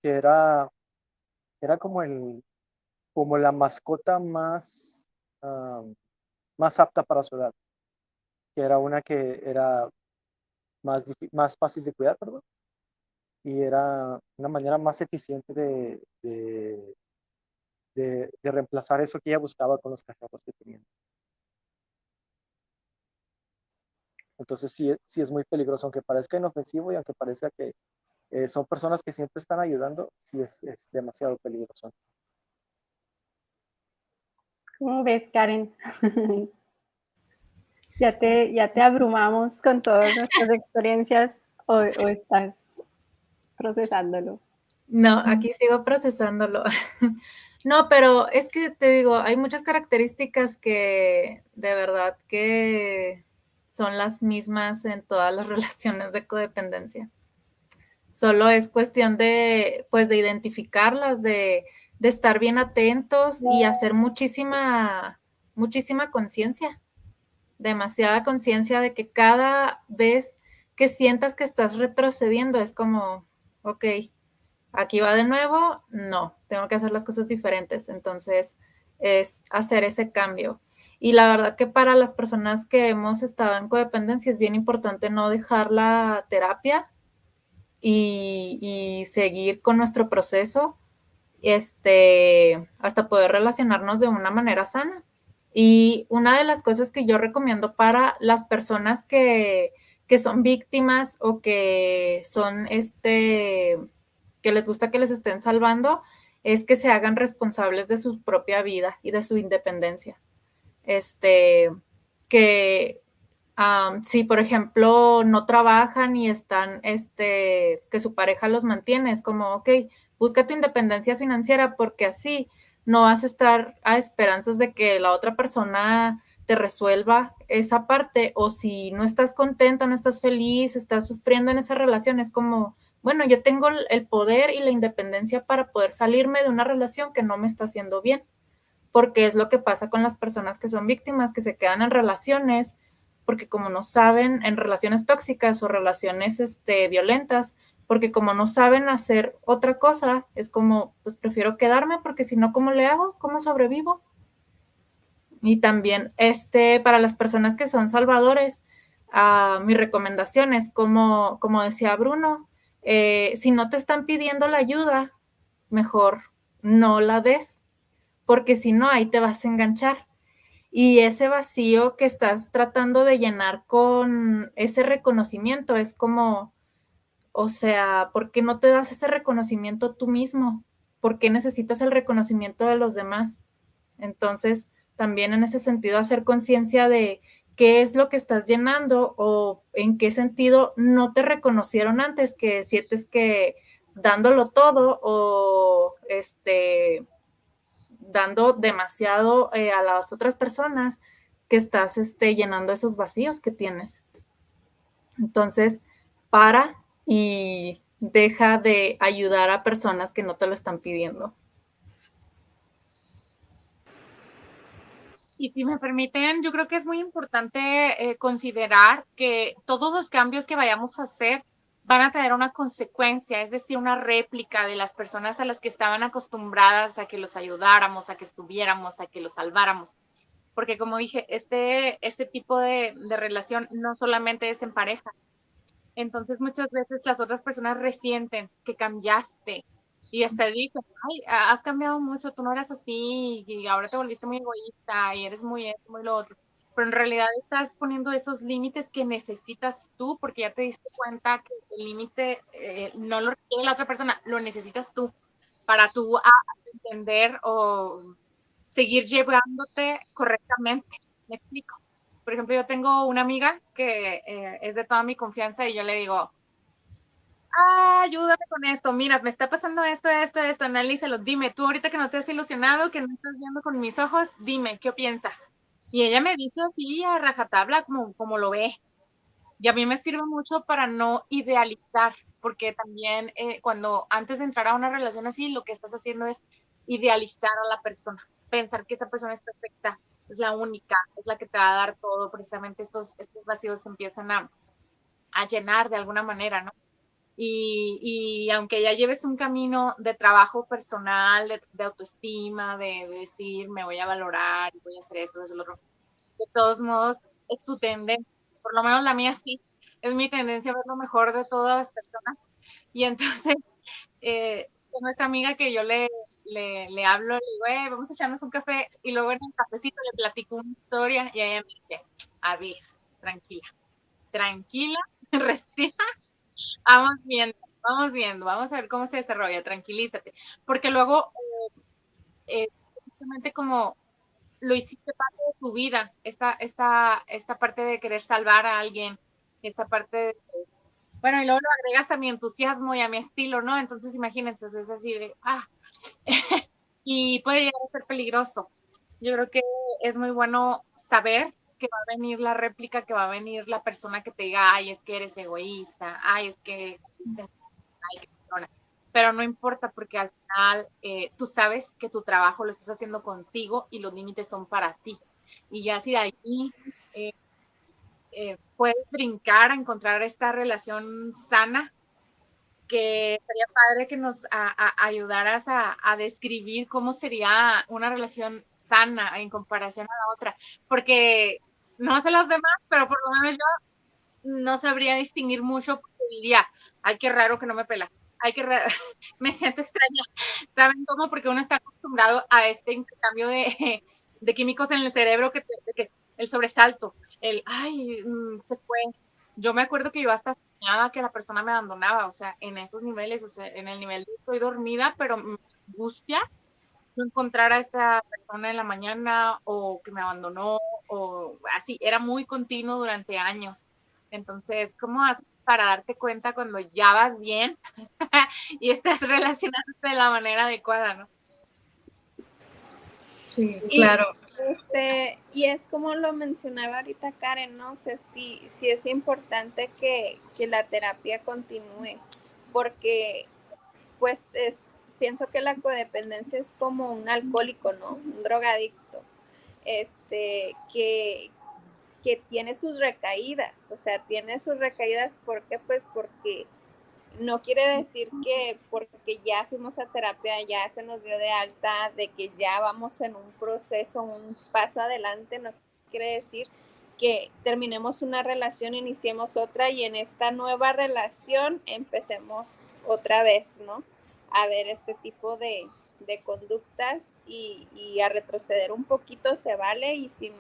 que era como la mascota más apta para su edad, que era una que era más fácil de cuidar, perdón, y era una manera más eficiente de reemplazar eso que ella buscaba con los cachorros que tenían. Entonces sí es muy peligroso, aunque parezca inofensivo y aunque parezca que son personas que siempre están ayudando, sí es demasiado peligroso. ¿Cómo ves, Karen? ¿Ya te abrumamos con todas nuestras experiencias o estás procesándolo? No, aquí sigo procesándolo. No, pero es que te digo, hay muchas características que de verdad que son las mismas en todas las relaciones de codependencia. Solo es cuestión de, pues, de identificarlas, de estar bien atentos y hacer muchísima conciencia, demasiada conciencia de que cada vez que sientas que estás retrocediendo es como, ok, aquí va de nuevo, no, tengo que hacer las cosas diferentes. Entonces, es hacer ese cambio. Y la verdad que para las personas que hemos estado en codependencia es bien importante no dejar la terapia y seguir con nuestro proceso hasta poder relacionarnos de una manera sana. Y una de las cosas que yo recomiendo para las personas que son víctimas o que son que les gusta que les estén salvando, es que se hagan responsables de su propia vida y de su independencia. Que si, por ejemplo, no trabajan y están, que su pareja los mantiene, es como, ok, busca tu independencia financiera porque así no vas a estar a esperanzas de que la otra persona te resuelva esa parte, o si no estás contento, no estás feliz, estás sufriendo en esa relación, es como, bueno, yo tengo el poder y la independencia para poder salirme de una relación que no me está haciendo bien, porque es lo que pasa con las personas que son víctimas, que se quedan en relaciones, porque como no saben, en relaciones tóxicas o relaciones violentas, porque como no saben hacer otra cosa, es como, pues prefiero quedarme, porque si no, ¿cómo le hago? ¿Cómo sobrevivo? Y también para las personas que son salvadores, mi recomendación es, como decía Bruno, si no te están pidiendo la ayuda, mejor no la des, porque si no, ahí te vas a enganchar. Y ese vacío que estás tratando de llenar con ese reconocimiento es como, o sea, ¿por qué no te das ese reconocimiento tú mismo? ¿Por qué necesitas el reconocimiento de los demás? Entonces, también en ese sentido, hacer conciencia de qué es lo que estás llenando o en qué sentido no te reconocieron antes, que sientes que dándolo todo o dando demasiado a las otras personas, que estás llenando esos vacíos que tienes. Entonces, para y deja de ayudar a personas que no te lo están pidiendo. Y si me permiten, yo creo que es muy importante considerar que todos los cambios que vayamos a hacer van a traer una consecuencia, es decir, una réplica de las personas a las que estaban acostumbradas a que los ayudáramos, a que estuviéramos, a que los salváramos. Porque como dije, este tipo de relación no solamente es en pareja. Entonces muchas veces las otras personas resienten que cambiaste y hasta dicen, ay, has cambiado mucho, tú no eras así y ahora te volviste muy egoísta y eres muy esto, muy lo otro. Pero en realidad estás poniendo esos límites que necesitas tú porque ya te diste cuenta que el límite no lo requiere la otra persona, lo necesitas tú para tú entender o seguir llevándote correctamente. ¿Me explico? Por ejemplo, yo tengo una amiga que es de toda mi confianza y yo le digo, ayúdame con esto, mira, me está pasando esto, analízalo, dime, tú ahorita que no te has ilusionado, que no estás viendo con mis ojos, dime, ¿qué piensas? Y ella me dice así a rajatabla como lo ve. Y a mí me sirve mucho para no idealizar, porque también cuando antes de entrar a una relación así, lo que estás haciendo es idealizar a la persona, pensar que esa persona es perfecta, es la única, es la que te va a dar todo, precisamente estos vacíos se empiezan a llenar de alguna manera, ¿no? Y aunque ya lleves un camino de trabajo personal, de autoestima, de decir, me voy a valorar, voy a hacer esto, eso, lo otro, de todos modos, es tu tendencia, por lo menos la mía sí, es mi tendencia a ver lo mejor de todas las personas. Y entonces, nuestra amiga que yo le hablo, le digo, vamos a echarnos un café, y luego en el cafecito le platico una historia, y ella me dice, a ver, tranquila, respira, vamos viendo, vamos a ver cómo se desarrolla, tranquilízate, porque luego, justamente como lo hiciste parte de tu vida, esta parte de querer salvar a alguien, esta parte de, bueno, y luego lo agregas a mi entusiasmo y a mi estilo, ¿no? Entonces imagínate, entonces es así de, y puede llegar a ser peligroso. Yo creo que es muy bueno saber que va a venir la réplica, que va a venir la persona que te diga, ay, es que eres egoísta, ay, es que, ay, qué persona. Pero no importa porque al final tú sabes que tu trabajo lo estás haciendo contigo y los límites son para ti. Y ya si de ahí puedes brincar a encontrar esta relación sana, que sería padre que nos ayudaras a describir cómo sería una relación sana en comparación a la otra, porque no sé los demás, pero por lo menos yo no sabría distinguir mucho porque diría, ay, qué raro que no me pela, ay, qué raro, me siento extraña, ¿saben cómo? Porque uno está acostumbrado a este intercambio de químicos en el cerebro, que el sobresalto, ay, se fue. Yo me acuerdo que yo hasta soñaba que la persona me abandonaba, o sea, en esos niveles, o sea, en el nivel de estoy dormida, pero me angustia no encontrar a esta persona en la mañana o que me abandonó o así, era muy continuo durante años. Entonces, ¿cómo haces para darte cuenta cuando ya vas bien y estás relacionándote de la manera adecuada, ¿no? Sí, Y, claro. y es como lo mencionaba ahorita Karen, ¿no? O sea, sí es importante que la terapia continúe, porque pues pienso que la codependencia es como un alcohólico, ¿no? Un drogadicto, que tiene sus recaídas, o sea, tiene sus recaídas, ¿por qué? Pues porque no quiere decir que porque ya fuimos a terapia, ya se nos dio de alta, de que ya vamos en un proceso, un paso adelante, no quiere decir que terminemos una relación, iniciemos otra y en esta nueva relación empecemos otra vez, ¿no? A ver este tipo de conductas y a retroceder un poquito se vale y sin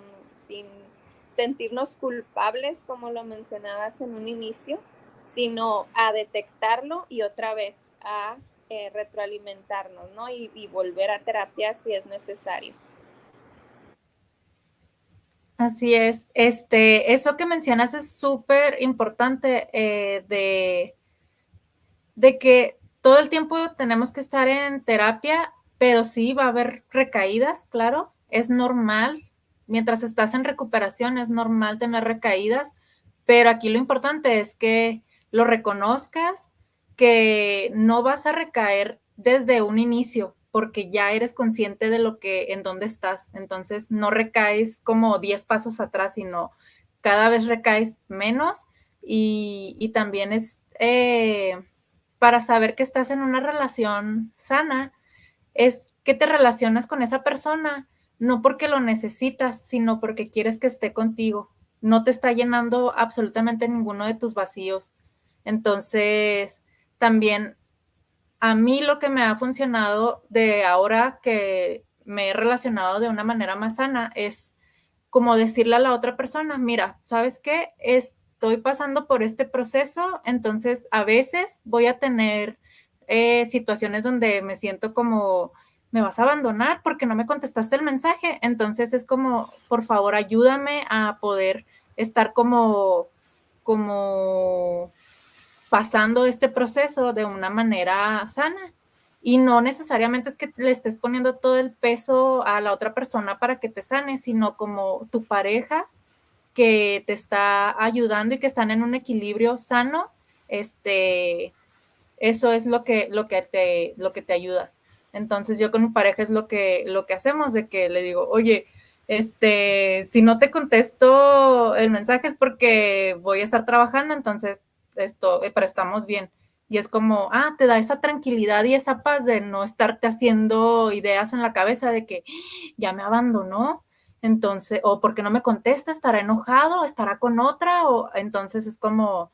sentirnos culpables, como lo mencionabas en un inicio, sino a detectarlo y otra vez a retroalimentarnos, ¿no? Y volver a terapia si es necesario. Así es. Eso que mencionas es súper importante de que todo el tiempo tenemos que estar en terapia, pero sí va a haber recaídas, claro, es normal. Mientras estás en recuperación es normal tener recaídas, pero aquí lo importante es que lo reconozcas, que no vas a recaer desde un inicio, porque ya eres consciente de en dónde estás. Entonces no recaes como 10 pasos atrás, sino cada vez recaes menos y también es para saber que estás en una relación sana, es que te relacionas con esa persona, no porque lo necesitas, sino porque quieres que esté contigo. No te está llenando absolutamente ninguno de tus vacíos. Entonces, también a mí lo que me ha funcionado de ahora que me he relacionado de una manera más sana es como decirle a la otra persona, mira, ¿sabes qué? Estoy pasando por este proceso, entonces a veces voy a tener situaciones donde me siento como, me vas a abandonar porque no me contestaste el mensaje. Entonces es como, por favor, ayúdame a poder estar como pasando este proceso de una manera sana. Y no necesariamente es que le estés poniendo todo el peso a la otra persona para que te sane, sino como tu pareja que te está ayudando y que están en un equilibrio sano, eso es lo que te ayuda. Entonces yo con mi pareja es lo que hacemos, de que le digo, oye, si no te contesto el mensaje es porque voy a estar trabajando, entonces pero estamos bien. Y es como, te da esa tranquilidad y esa paz de no estarte haciendo ideas en la cabeza de que ya me abandonó, entonces, o porque no me contesta, estará enojado, estará con otra, o entonces es como,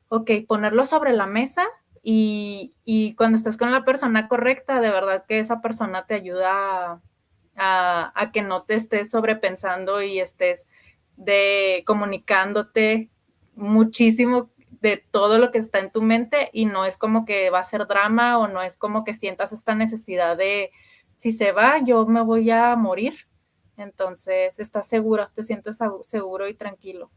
ok, ponerlo sobre la mesa y cuando estás con la persona correcta, de verdad que esa persona te ayuda a que no te estés sobrepensando y estés comunicándote muchísimo de todo lo que está en tu mente y no es como que va a ser drama o no es como que sientas esta necesidad de si se va, yo me voy a morir. Entonces, estás seguro, te sientes seguro y tranquilo.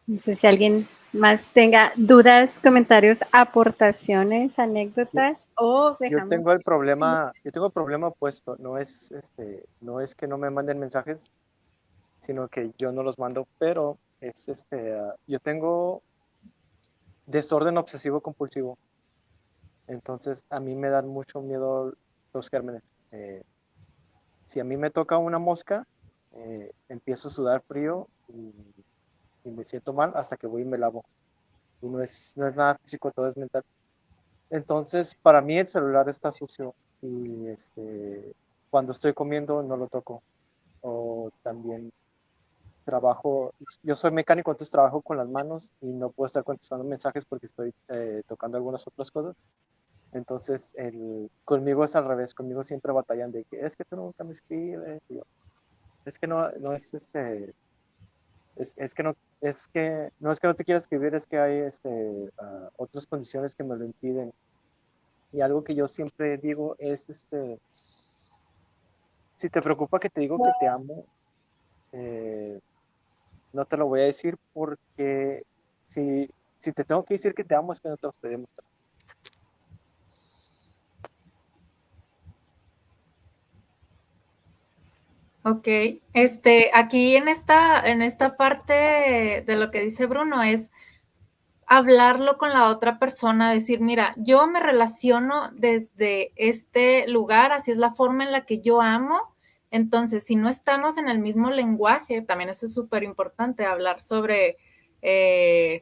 No sé si alguien más tenga dudas, comentarios, aportaciones, anécdotas o Yo dejamos. tengo el problema opuesto, no es que no me manden mensajes, sino que yo no los mando, pero es yo tengo desorden obsesivo compulsivo. Entonces, a mí me dan mucho miedo los gérmenes. Si a mí me toca una mosca, empiezo a sudar frío y me siento mal hasta que voy y me lavo. Y no es nada físico, todo es mental. Entonces, para mí el celular está sucio y cuando estoy comiendo no lo toco. O también yo soy mecánico, entonces trabajo con las manos y no puedo estar contestando mensajes porque estoy tocando algunas otras cosas. Entonces, conmigo es al revés, conmigo siempre batallan de que es que tú nunca me escribes. Es que no es es que no es que no te quiera escribir, es que hay otras condiciones que me lo impiden. Y algo que yo siempre digo es, si te preocupa que te digo que te amo, no te lo voy a decir porque si te tengo que decir que te amo es que no te lo estoy demostrando. Ok, aquí en esta parte de lo que dice Bruno es hablarlo con la otra persona, decir, mira, yo me relaciono desde este lugar, así es la forma en la que yo amo, entonces si no estamos en el mismo lenguaje, también eso es súper importante, hablar sobre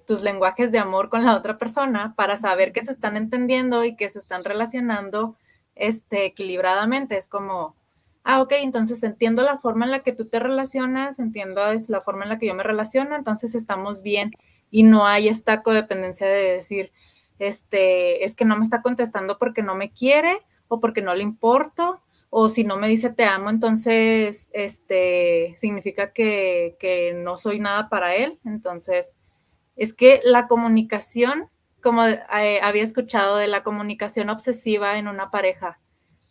tus lenguajes de amor con la otra persona para saber que se están entendiendo y que se están relacionando equilibradamente, es como ok, entonces entiendo la forma en la que tú te relacionas, entiendo es la forma en la que yo me relaciono, entonces estamos bien y no hay esta codependencia de decir, es que no me está contestando porque no me quiere o porque no le importo o si no me dice te amo, entonces significa que no soy nada para él. Entonces, es que la comunicación, como había escuchado de la comunicación obsesiva en una pareja,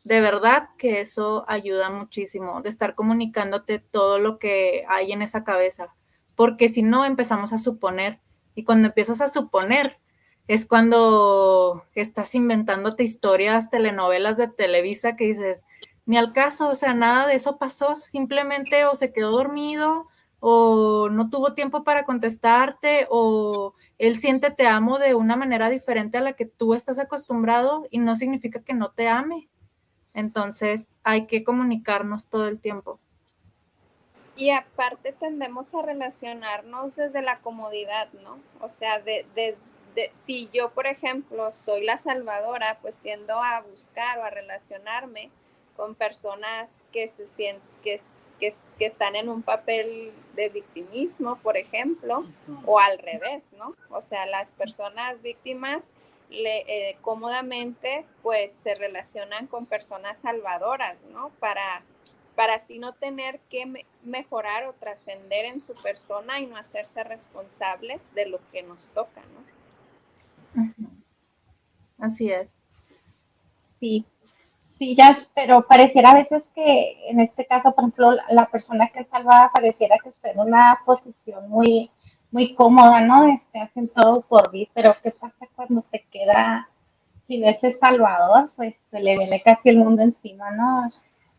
de verdad que eso ayuda muchísimo, de estar comunicándote todo lo que hay en esa cabeza, porque si no empezamos a suponer, y cuando empiezas a suponer es cuando estás inventándote historias, telenovelas de Televisa que dices, ni al caso, o sea, nada de eso pasó, simplemente o se quedó dormido o no tuvo tiempo para contestarte o él siente te amo de una manera diferente a la que tú estás acostumbrado y no significa que no te ame. Entonces hay que comunicarnos todo el tiempo. Y aparte tendemos a relacionarnos desde la comodidad, ¿no? O sea, si yo, por ejemplo, soy la salvadora, pues tiendo a buscar o a relacionarme con personas que se sienten, que están en un papel de victimismo, por ejemplo, o al revés, ¿no? O sea, las personas víctimas cómodamente pues se relacionan con personas salvadoras, ¿no? Para así no tener que mejorar o trascender en su persona y no hacerse responsables de lo que nos toca, ¿no? Ujú. Así es. Sí, sí, ya, pero pareciera a veces que en este caso, por ejemplo, la persona que es salvada pareciera que está en una posición muy, muy cómoda, ¿no? Hacen todo por mí, pero ¿qué pasa cuando se queda sin ese salvador? Pues se le viene casi el mundo encima, ¿no?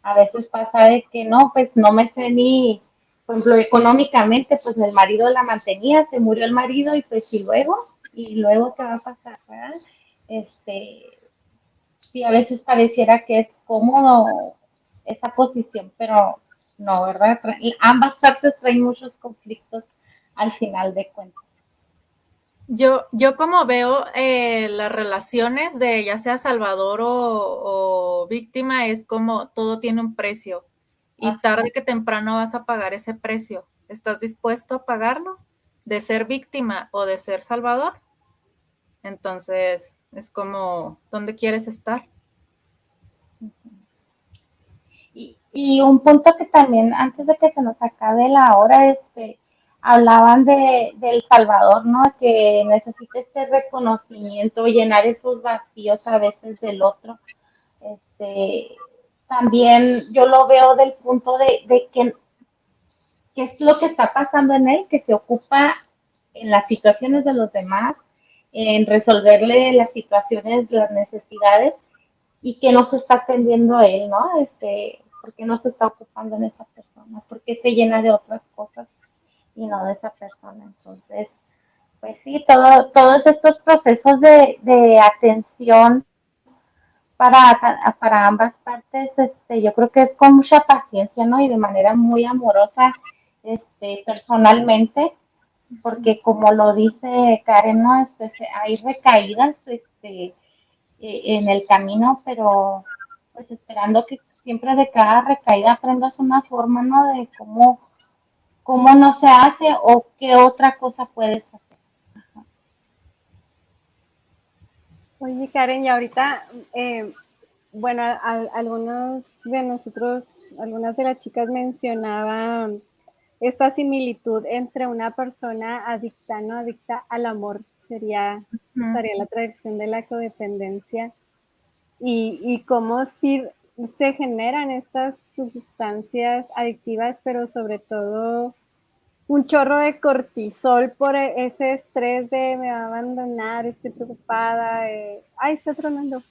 A veces pasa de que no, pues no me sé ni, por ejemplo, económicamente, pues el marido la mantenía, se murió el marido y luego ¿qué va a pasar, verdad? Este, sí, a veces pareciera que es cómodo esa posición, pero no, ¿verdad? Ambas partes traen muchos conflictos al final de cuentas. Yo como veo las relaciones de ya sea salvador o víctima, es como todo tiene un precio y tarde que temprano vas a pagar ese precio. ¿Estás dispuesto a pagarlo? ¿De ser víctima o de ser salvador? Entonces, es como, ¿dónde quieres estar? Y un punto que también, antes de que se nos acabe la hora, hablaban del Salvador, ¿no? Que necesita este reconocimiento, llenar esos vacíos a veces del otro. Este, también yo lo veo del punto de que qué es lo que está pasando en él, que se ocupa en las situaciones de los demás, en resolverle las situaciones, las necesidades, y que no se está atendiendo a él, ¿no? Porque no se está ocupando en esa persona, porque se llena de otras cosas y no de esa persona. Entonces, pues sí, todos estos procesos de atención para ambas partes, yo creo que es con mucha paciencia, ¿no? Y de manera muy amorosa, personalmente, porque como lo dice Karen, ¿no? Hay recaídas, en el camino, pero pues esperando que siempre de cada recaída aprendas una forma, ¿no? De cómo no se hace o qué otra cosa puedes hacer. Oye, Karen, y ahorita, bueno, algunos de nosotros, algunas de las chicas mencionaban esta similitud entre una persona adicta, no adicta al amor, estaría la traducción de la codependencia, y cómo sí se generan estas sustancias adictivas, pero sobre todo un chorro de cortisol por ese estrés de me va a abandonar, estoy preocupada, ay, está tronando.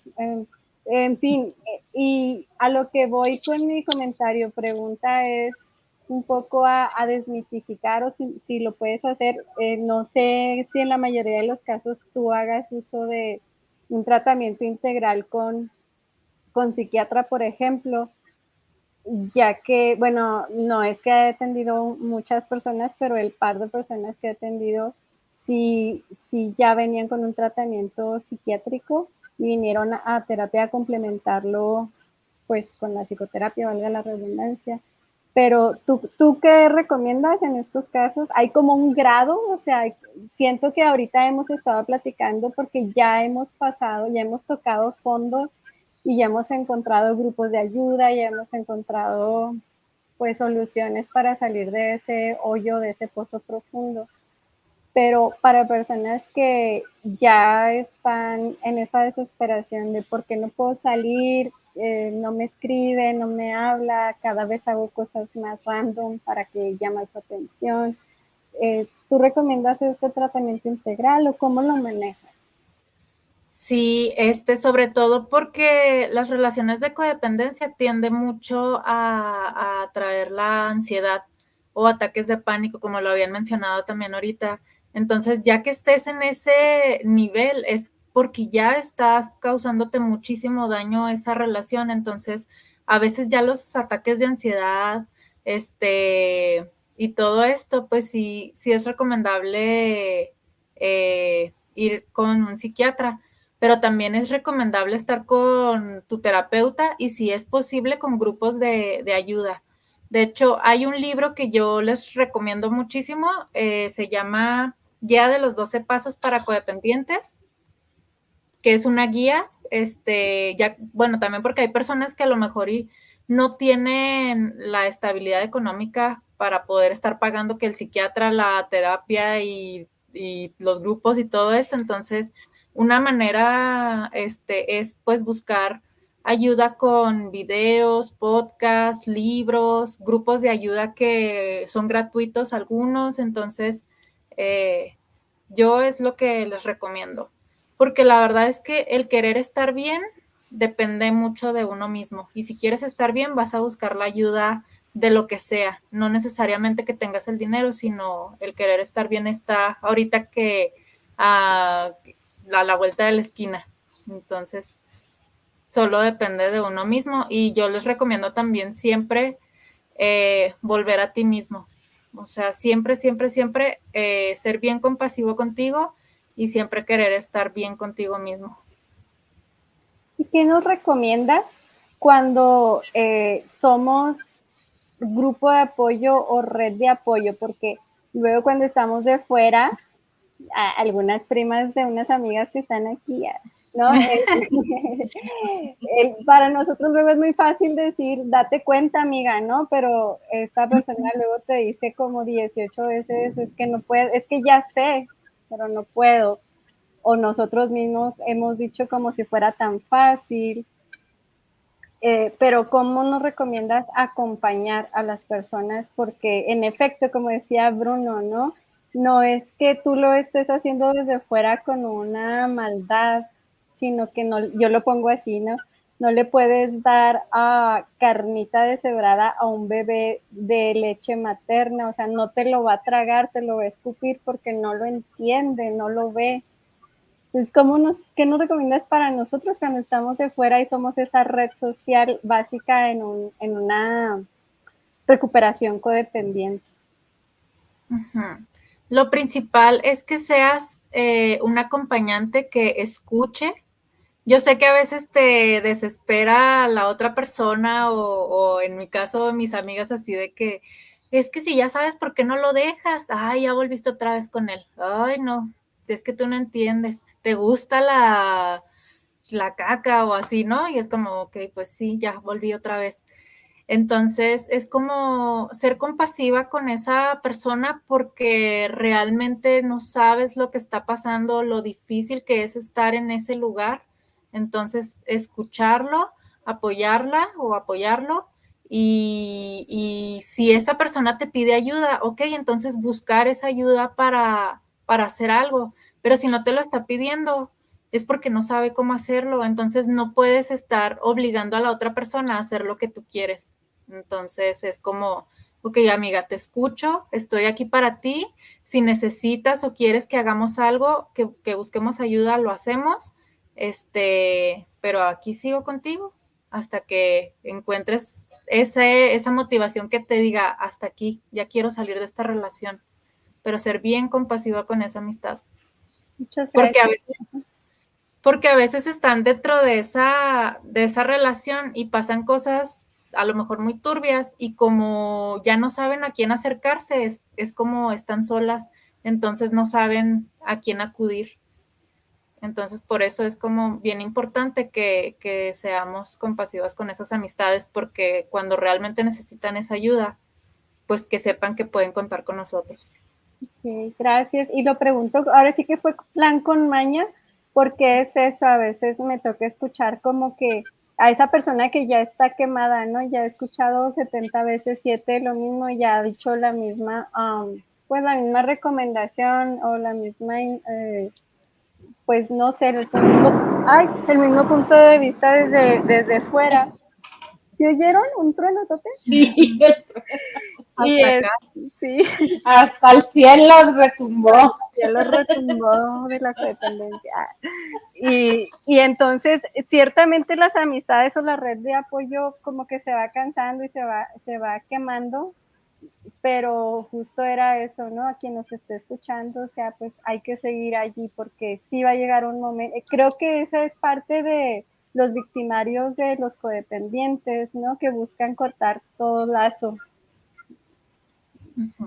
En fin, y a lo que voy con mi comentario, pregunta es un poco a desmitificar o si lo puedes hacer. No sé si en la mayoría de los casos tú hagas uso de un tratamiento integral con psiquiatra, por ejemplo, ya que, bueno, no es que he atendido muchas personas, pero el par de personas que he atendido sí ya venían con un tratamiento psiquiátrico y vinieron a terapia a complementarlo, pues, con la psicoterapia, valga la redundancia. Pero, ¿tú qué recomiendas en estos casos? ¿Hay como un grado? O sea, siento que ahorita hemos estado platicando porque ya hemos pasado, ya hemos tocado fondos y ya hemos encontrado grupos de ayuda, ya hemos encontrado pues soluciones para salir de ese hoyo, de ese pozo profundo. Pero para personas que ya están en esa desesperación de por qué no puedo salir, no me escribe, no me habla, cada vez hago cosas más random para que llame su atención, ¿tú recomiendas este tratamiento integral o cómo lo manejas? Sí, sobre todo porque las relaciones de codependencia tienden mucho a traer la ansiedad o ataques de pánico, como lo habían mencionado también ahorita. Entonces, ya que estés en ese nivel, es porque ya estás causándote muchísimo daño a esa relación. Entonces, a veces ya los ataques de ansiedad y todo esto, pues sí es recomendable ir con un psiquiatra, pero también es recomendable estar con tu terapeuta y si es posible con grupos de ayuda. De hecho, hay un libro que yo les recomiendo muchísimo, se llama Guía de los 12 Pasos para Codependientes, que es una guía, bueno, también porque hay personas que a lo mejor no tienen la estabilidad económica para poder estar pagando que el psiquiatra, la terapia y los grupos y todo esto. Entonces, una manera es pues buscar ayuda con videos, podcasts, libros, grupos de ayuda que son gratuitos algunos. Entonces, yo es lo que les recomiendo, porque la verdad es que el querer estar bien depende mucho de uno mismo, y si quieres estar bien vas a buscar la ayuda de lo que sea, no necesariamente que tengas el dinero, sino el querer estar bien está ahorita que a la vuelta de la esquina. Entonces, solo depende de uno mismo, y yo les recomiendo también siempre volver a ti mismo. O sea, siempre ser bien compasivo contigo y siempre querer estar bien contigo mismo. ¿Y qué nos recomiendas cuando somos grupo de apoyo o red de apoyo? Porque luego cuando estamos de fuera, algunas primas de unas amigas que están aquí, ¿no? Para nosotros luego es muy fácil decir, date cuenta, amiga, ¿no? Pero esta persona luego te dice como 18 veces, es que no puedo, es que ya sé, pero no puedo. O nosotros mismos hemos dicho como si fuera tan fácil. Pero ¿cómo nos recomiendas acompañar a las personas? Porque en efecto, como decía Bruno, ¿no? No es que tú lo estés haciendo desde fuera con una maldad, sino que no, yo lo pongo así, ¿no? No le puedes dar carnita deshebrada a un bebé de leche materna, o sea, no te lo va a tragar, te lo va a escupir porque no lo entiende, no lo ve. Entonces, ¿qué nos recomiendas para nosotros cuando estamos de fuera y somos esa red social básica en una recuperación codependiente? Uh-huh. Lo principal es que seas un acompañante que escuche. Yo sé que a veces te desespera la otra persona o en mi caso mis amigas así de que es que si ya sabes por qué no lo dejas, ay, ya volviste otra vez con él, ay no, es que tú no entiendes, te gusta la caca o así, ¿no? Y es como, ok, pues sí, ya volví otra vez. Entonces, es como ser compasiva con esa persona porque realmente no sabes lo que está pasando, lo difícil que es estar en ese lugar. Entonces, escucharlo, apoyarla o apoyarlo. Y si esa persona te pide ayuda, ok, entonces buscar esa ayuda para hacer algo. Pero si no te lo está pidiendo, es porque no sabe cómo hacerlo. Entonces, no puedes estar obligando a la otra persona a hacer lo que tú quieres. Entonces es como, ok, amiga, te escucho, estoy aquí para ti, si necesitas o quieres que hagamos algo, que busquemos ayuda, lo hacemos, pero aquí sigo contigo hasta que encuentres esa motivación que te diga, hasta aquí, ya quiero salir de esta relación, pero ser bien compasiva con esa amistad. Muchas gracias. Porque a veces están dentro de esa relación y pasan cosas a lo mejor muy turbias y como ya no saben a quién acercarse, es como están solas, entonces no saben a quién acudir. Entonces por eso es como bien importante que seamos compasivas con esas amistades, porque cuando realmente necesitan esa ayuda, pues que sepan que pueden contar con nosotros. Okay, gracias. Y lo pregunto, ahora sí que fue plan con maña, porque es eso, a veces me toca escuchar como que a esa persona que ya está quemada, ¿no? Ya he escuchado 70 veces 7 lo mismo, ya ha dicho la misma, pues la misma recomendación o la misma, pues no sé, el mismo punto de vista desde fuera. ¿Sí oyeron un trueno, Tote? Sí, Y sí. hasta el cielo retumbó. Ya lo retumbó de la codependencia. Y entonces, ciertamente las amistades o la red de apoyo como que se va cansando y se va quemando, pero justo era eso, ¿no? A quien nos esté escuchando, o sea, pues hay que seguir allí porque sí va a llegar un momento. Creo que esa es parte de los victimarios de los codependientes, ¿no? Que buscan cortar todo lazo,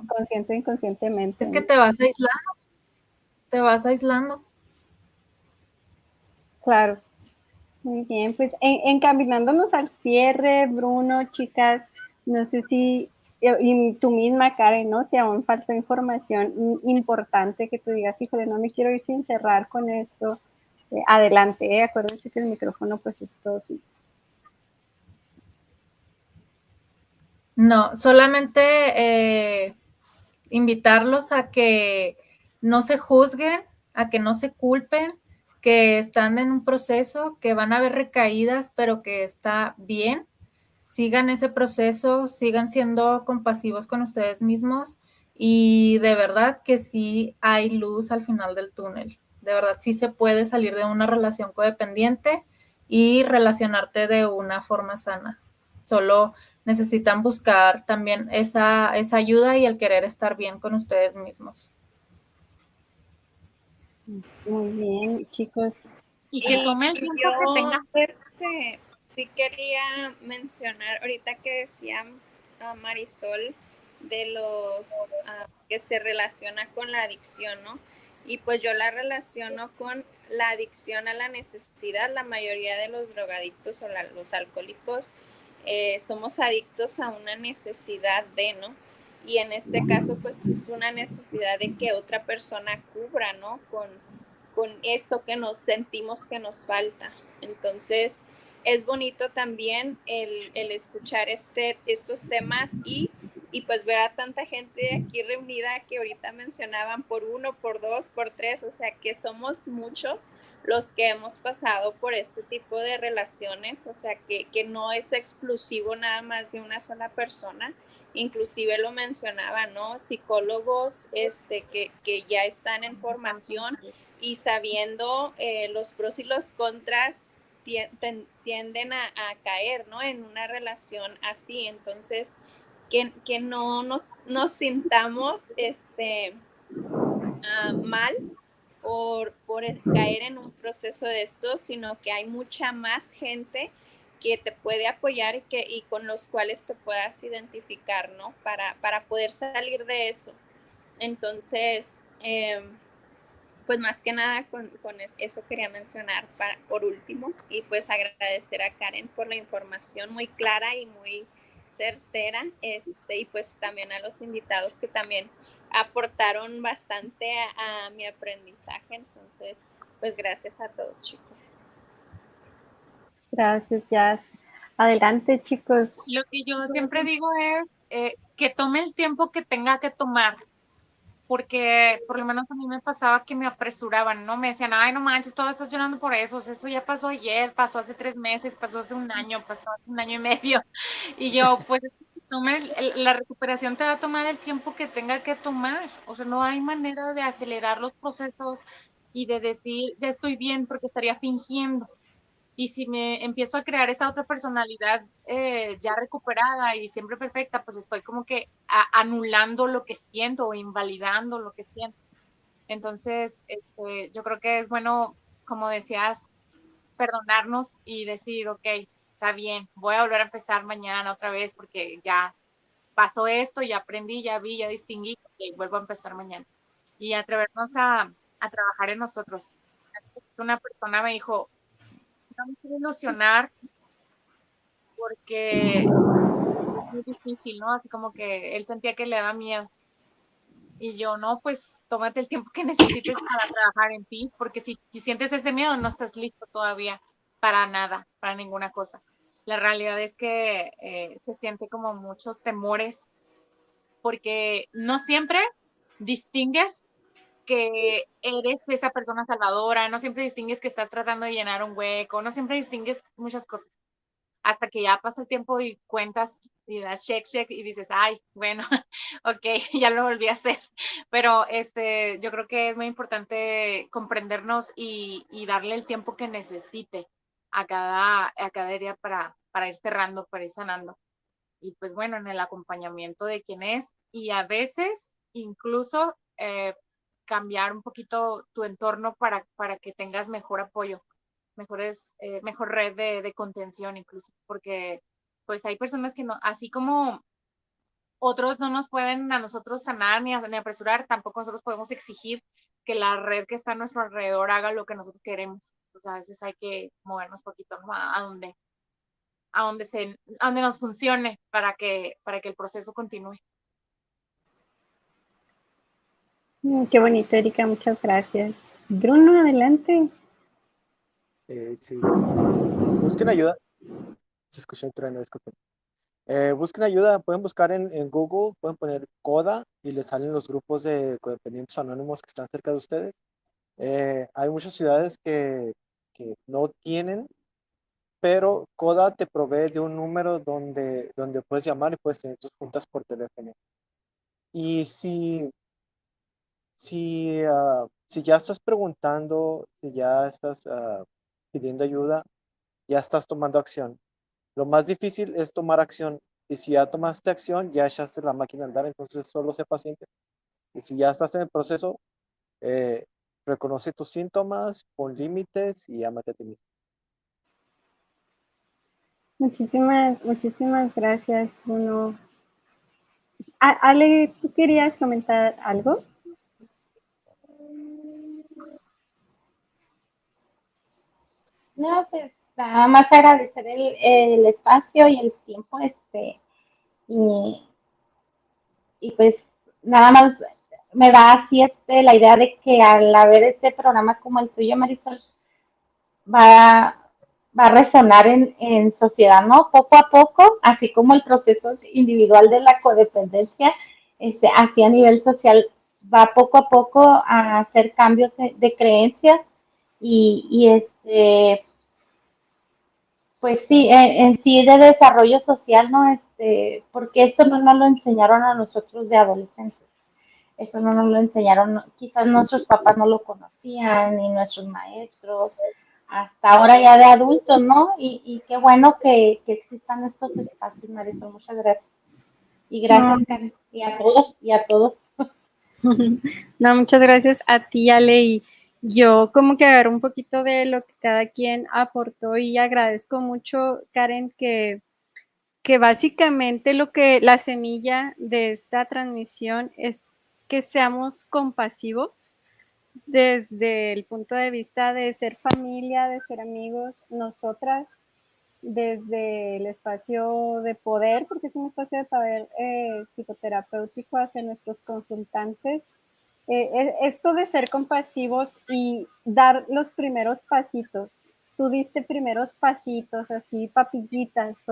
consciente e inconscientemente. Es que ¿no? te vas aislando. Claro. Muy bien, pues encaminándonos al cierre, Bruno, chicas, no sé si, y tú misma, Karen, ¿no? Si aún falta información importante que tú digas, híjole, no me quiero ir sin cerrar con esto, adelante, acuérdense que el micrófono pues es todo sí. No, solamente invitarlos a que no se juzguen, a que no se culpen, que están en un proceso, que van a haber recaídas, pero que está bien. Sigan ese proceso, sigan siendo compasivos con ustedes mismos y de verdad que sí hay luz al final del túnel. De verdad sí se puede salir de una relación codependiente y relacionarte de una forma sana. Solo necesitan buscar también esa ayuda y el querer estar bien con ustedes mismos. Muy bien, chicos. Y que tome el tiempo que tenga. Sí quería mencionar ahorita que decía Marisol de los que se relaciona con la adicción, ¿no? Y pues yo la relaciono con la adicción a la necesidad. La mayoría de los drogadictos o los alcohólicos somos adictos a una necesidad de, ¿no? Y en este caso, pues es una necesidad de que otra persona cubra, ¿no? Con eso que nos sentimos que nos falta. Entonces, es bonito también el escuchar estos temas y pues ver a tanta gente aquí reunida que ahorita mencionaban por 1, por 2, por 3, o sea que somos muchos los que hemos pasado por este tipo de relaciones, o sea que no es exclusivo nada más de una sola persona, inclusive lo mencionaba, ¿no? Psicólogos que ya están en formación y sabiendo los pros y los contras tienden a caer, ¿no? En una relación así, entonces que no nos sintamos mal por caer en un proceso de esto, sino que hay mucha más gente que te puede apoyar y con los cuales te puedas identificar, ¿no? Para poder salir de eso. Entonces, pues más que nada con eso quería mencionar por último y pues agradecer a Karen por la información muy clara y muy certera y pues también a los invitados que también aportaron bastante a mi aprendizaje, entonces pues gracias a todos, chicos. Gracias, Jazz. Adelante, chicos. Lo que yo siempre digo es que tome el tiempo que tenga que tomar, porque por lo menos a mí me pasaba que me apresuraban, ¿no? Me decían, ay, no manches, todo estás llorando por eso, o sea, eso ya pasó ayer, pasó hace 3 meses, pasó hace un año, pasó hace 1 año y medio. Y yo, pues, la recuperación te va a tomar el tiempo que tenga que tomar, o sea, no hay manera de acelerar los procesos y de decir, ya estoy bien porque estaría fingiendo. Y si me empiezo a crear esta otra personalidad ya recuperada y siempre perfecta, pues estoy como que anulando lo que siento o invalidando lo que siento. Entonces, yo creo que es bueno, como decías, perdonarnos y decir, ok, está bien, voy a volver a empezar mañana otra vez porque ya pasó esto, ya aprendí, ya vi, ya distinguí, ok, vuelvo a empezar mañana. Y atrevernos a trabajar en nosotros. Una persona me dijo, no me quiero ilusionar porque es muy difícil, ¿no? Así como que él sentía que le daba miedo. Y yo, no, pues tómate el tiempo que necesites para trabajar en ti, porque si sientes ese miedo, no estás listo todavía para nada, para ninguna cosa. La realidad es que se siente como muchos temores, porque no siempre distingues que eres esa persona salvadora, no siempre distingues que estás tratando de llenar un hueco, no siempre distingues muchas cosas. hasta que ya pasa el tiempo y cuentas y das check y dices, ay, bueno, ok, ya lo volví a hacer. Pero yo creo que es muy importante comprendernos y darle el tiempo que necesite a cada herida para ir cerrando, para ir sanando. Y pues bueno, en el acompañamiento de quien es y a veces incluso cambiar un poquito tu entorno para que tengas mejor apoyo, mejor red de contención incluso, porque pues hay personas que no, así como otros no nos pueden a nosotros sanar ni apresurar, tampoco nosotros podemos exigir que la red que está a nuestro alrededor haga lo que nosotros queremos. Pues a veces hay que movernos poquito, ¿no? a donde nos funcione para que el proceso continúe. Qué bonito, Erika, muchas gracias. Bruno, adelante. Sí. Busquen ayuda. Se escucha el trueno, disculpen. Busquen ayuda, pueden buscar en Google, pueden poner CODA y les salen los grupos de codependientes anónimos que están cerca de ustedes. Hay muchas ciudades que no tienen, pero CODA te provee de un número donde puedes llamar y puedes tener tus juntas por teléfono. Y si ya estás preguntando, si ya estás pidiendo ayuda, ya estás tomando acción. Lo más difícil es tomar acción. Y si ya tomaste acción, ya echaste la máquina a andar, entonces solo sé paciente. Y si ya estás en el proceso, eh, reconoce tus síntomas, pon límites y ámate a ti mismo. Muchísimas gracias, Bruno. Ale, ¿tú querías comentar algo? No, pues nada más agradecer el espacio y el tiempo, y, y pues nada más me da así la idea de que al haber este programa como el tuyo, Marisol, va, va a resonar en sociedad, ¿no? Poco a poco, así como el proceso individual de la codependencia, así a nivel social, va poco a poco a hacer cambios de creencias y pues sí, en sí de desarrollo social, ¿no? Porque esto no nos lo enseñaron a nosotros de adolescentes. Eso no nos lo enseñaron, quizás nuestros papás no lo conocían, ni nuestros maestros, hasta ahora ya de adultos, ¿no? Y qué bueno que existan estos espacios, Marisol, muchas gracias. Y gracias, Karen, y a todos. No, muchas gracias a ti, Ale, y yo como que agarro un poquito de lo que cada quien aportó y agradezco mucho, Karen, que básicamente la semilla de esta transmisión es que seamos compasivos desde el punto de vista de ser familia, de ser amigos, nosotras, desde el espacio de poder, porque es un espacio de poder psicoterapéutico hacia nuestros consultantes. Esto de ser compasivos y dar los primeros pasitos. Tú diste primeros pasitos, así, papillitas,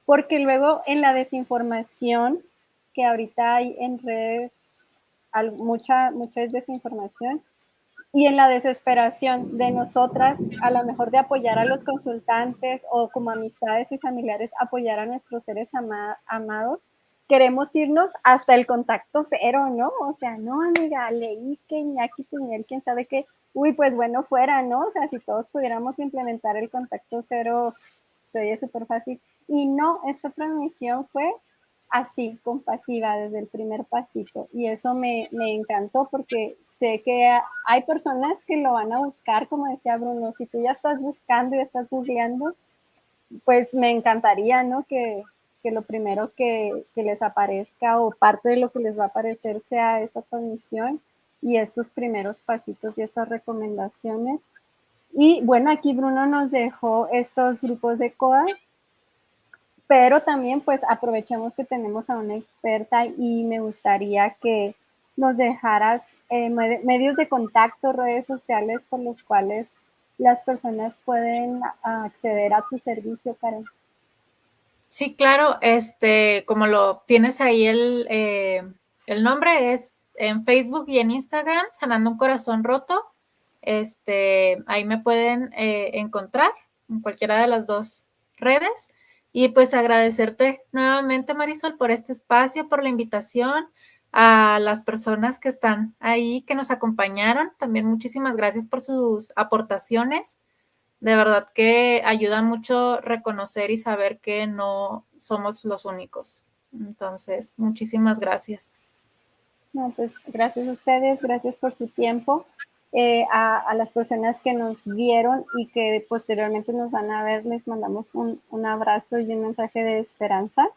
porque luego en la desinformación que ahorita hay en redes, mucha desinformación, y en la desesperación de nosotras, a lo mejor de apoyar a los consultantes o como amistades y familiares, apoyar a nuestros seres amados, queremos irnos hasta el contacto cero, ¿no? O sea, no, amiga, leí que Iñaki Piñel, quién sabe qué, uy, pues bueno, fuera, ¿no? O sea, si todos pudiéramos implementar el contacto cero, sería súper fácil. Y no, esta transmisión fue así, compasiva, desde el primer pasito. Y eso me encantó porque sé que hay personas que lo van a buscar, como decía Bruno, si tú ya estás buscando y estás googleando, pues me encantaría, ¿no? Que lo primero que les aparezca o parte de lo que les va a aparecer sea esa transmisión y estos primeros pasitos y estas recomendaciones. Y bueno, aquí Bruno nos dejó estos grupos de CODA, pero también pues aprovechemos que tenemos a una experta y me gustaría que nos dejaras medios de contacto, redes sociales por los cuales las personas pueden acceder a tu servicio, Karen. Sí, claro, como lo tienes ahí el nombre es en Facebook y en Instagram, Sanando un Corazón Roto. Ahí me pueden encontrar en cualquiera de las dos redes. Y pues agradecerte nuevamente, Marisol, por este espacio, por la invitación, a las personas que están ahí, que nos acompañaron. También muchísimas gracias por sus aportaciones. De verdad que ayuda mucho reconocer y saber que no somos los únicos. Entonces, muchísimas gracias. No, pues gracias a ustedes, gracias por su tiempo. A las personas que nos vieron y que posteriormente nos van a ver, les mandamos un abrazo y un mensaje de esperanza.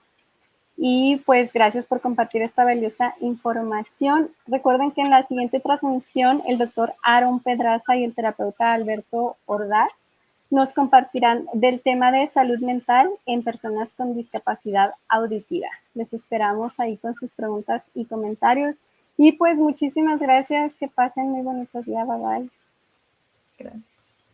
Y pues gracias por compartir esta valiosa información. Recuerden que en la siguiente transmisión el doctor Aaron Pedraza y el terapeuta Alberto Ordaz nos compartirán del tema de salud mental en personas con discapacidad auditiva. Les esperamos ahí con sus preguntas y comentarios. Y pues muchísimas gracias. Que pasen muy bonitos días. Bye bye. Gracias.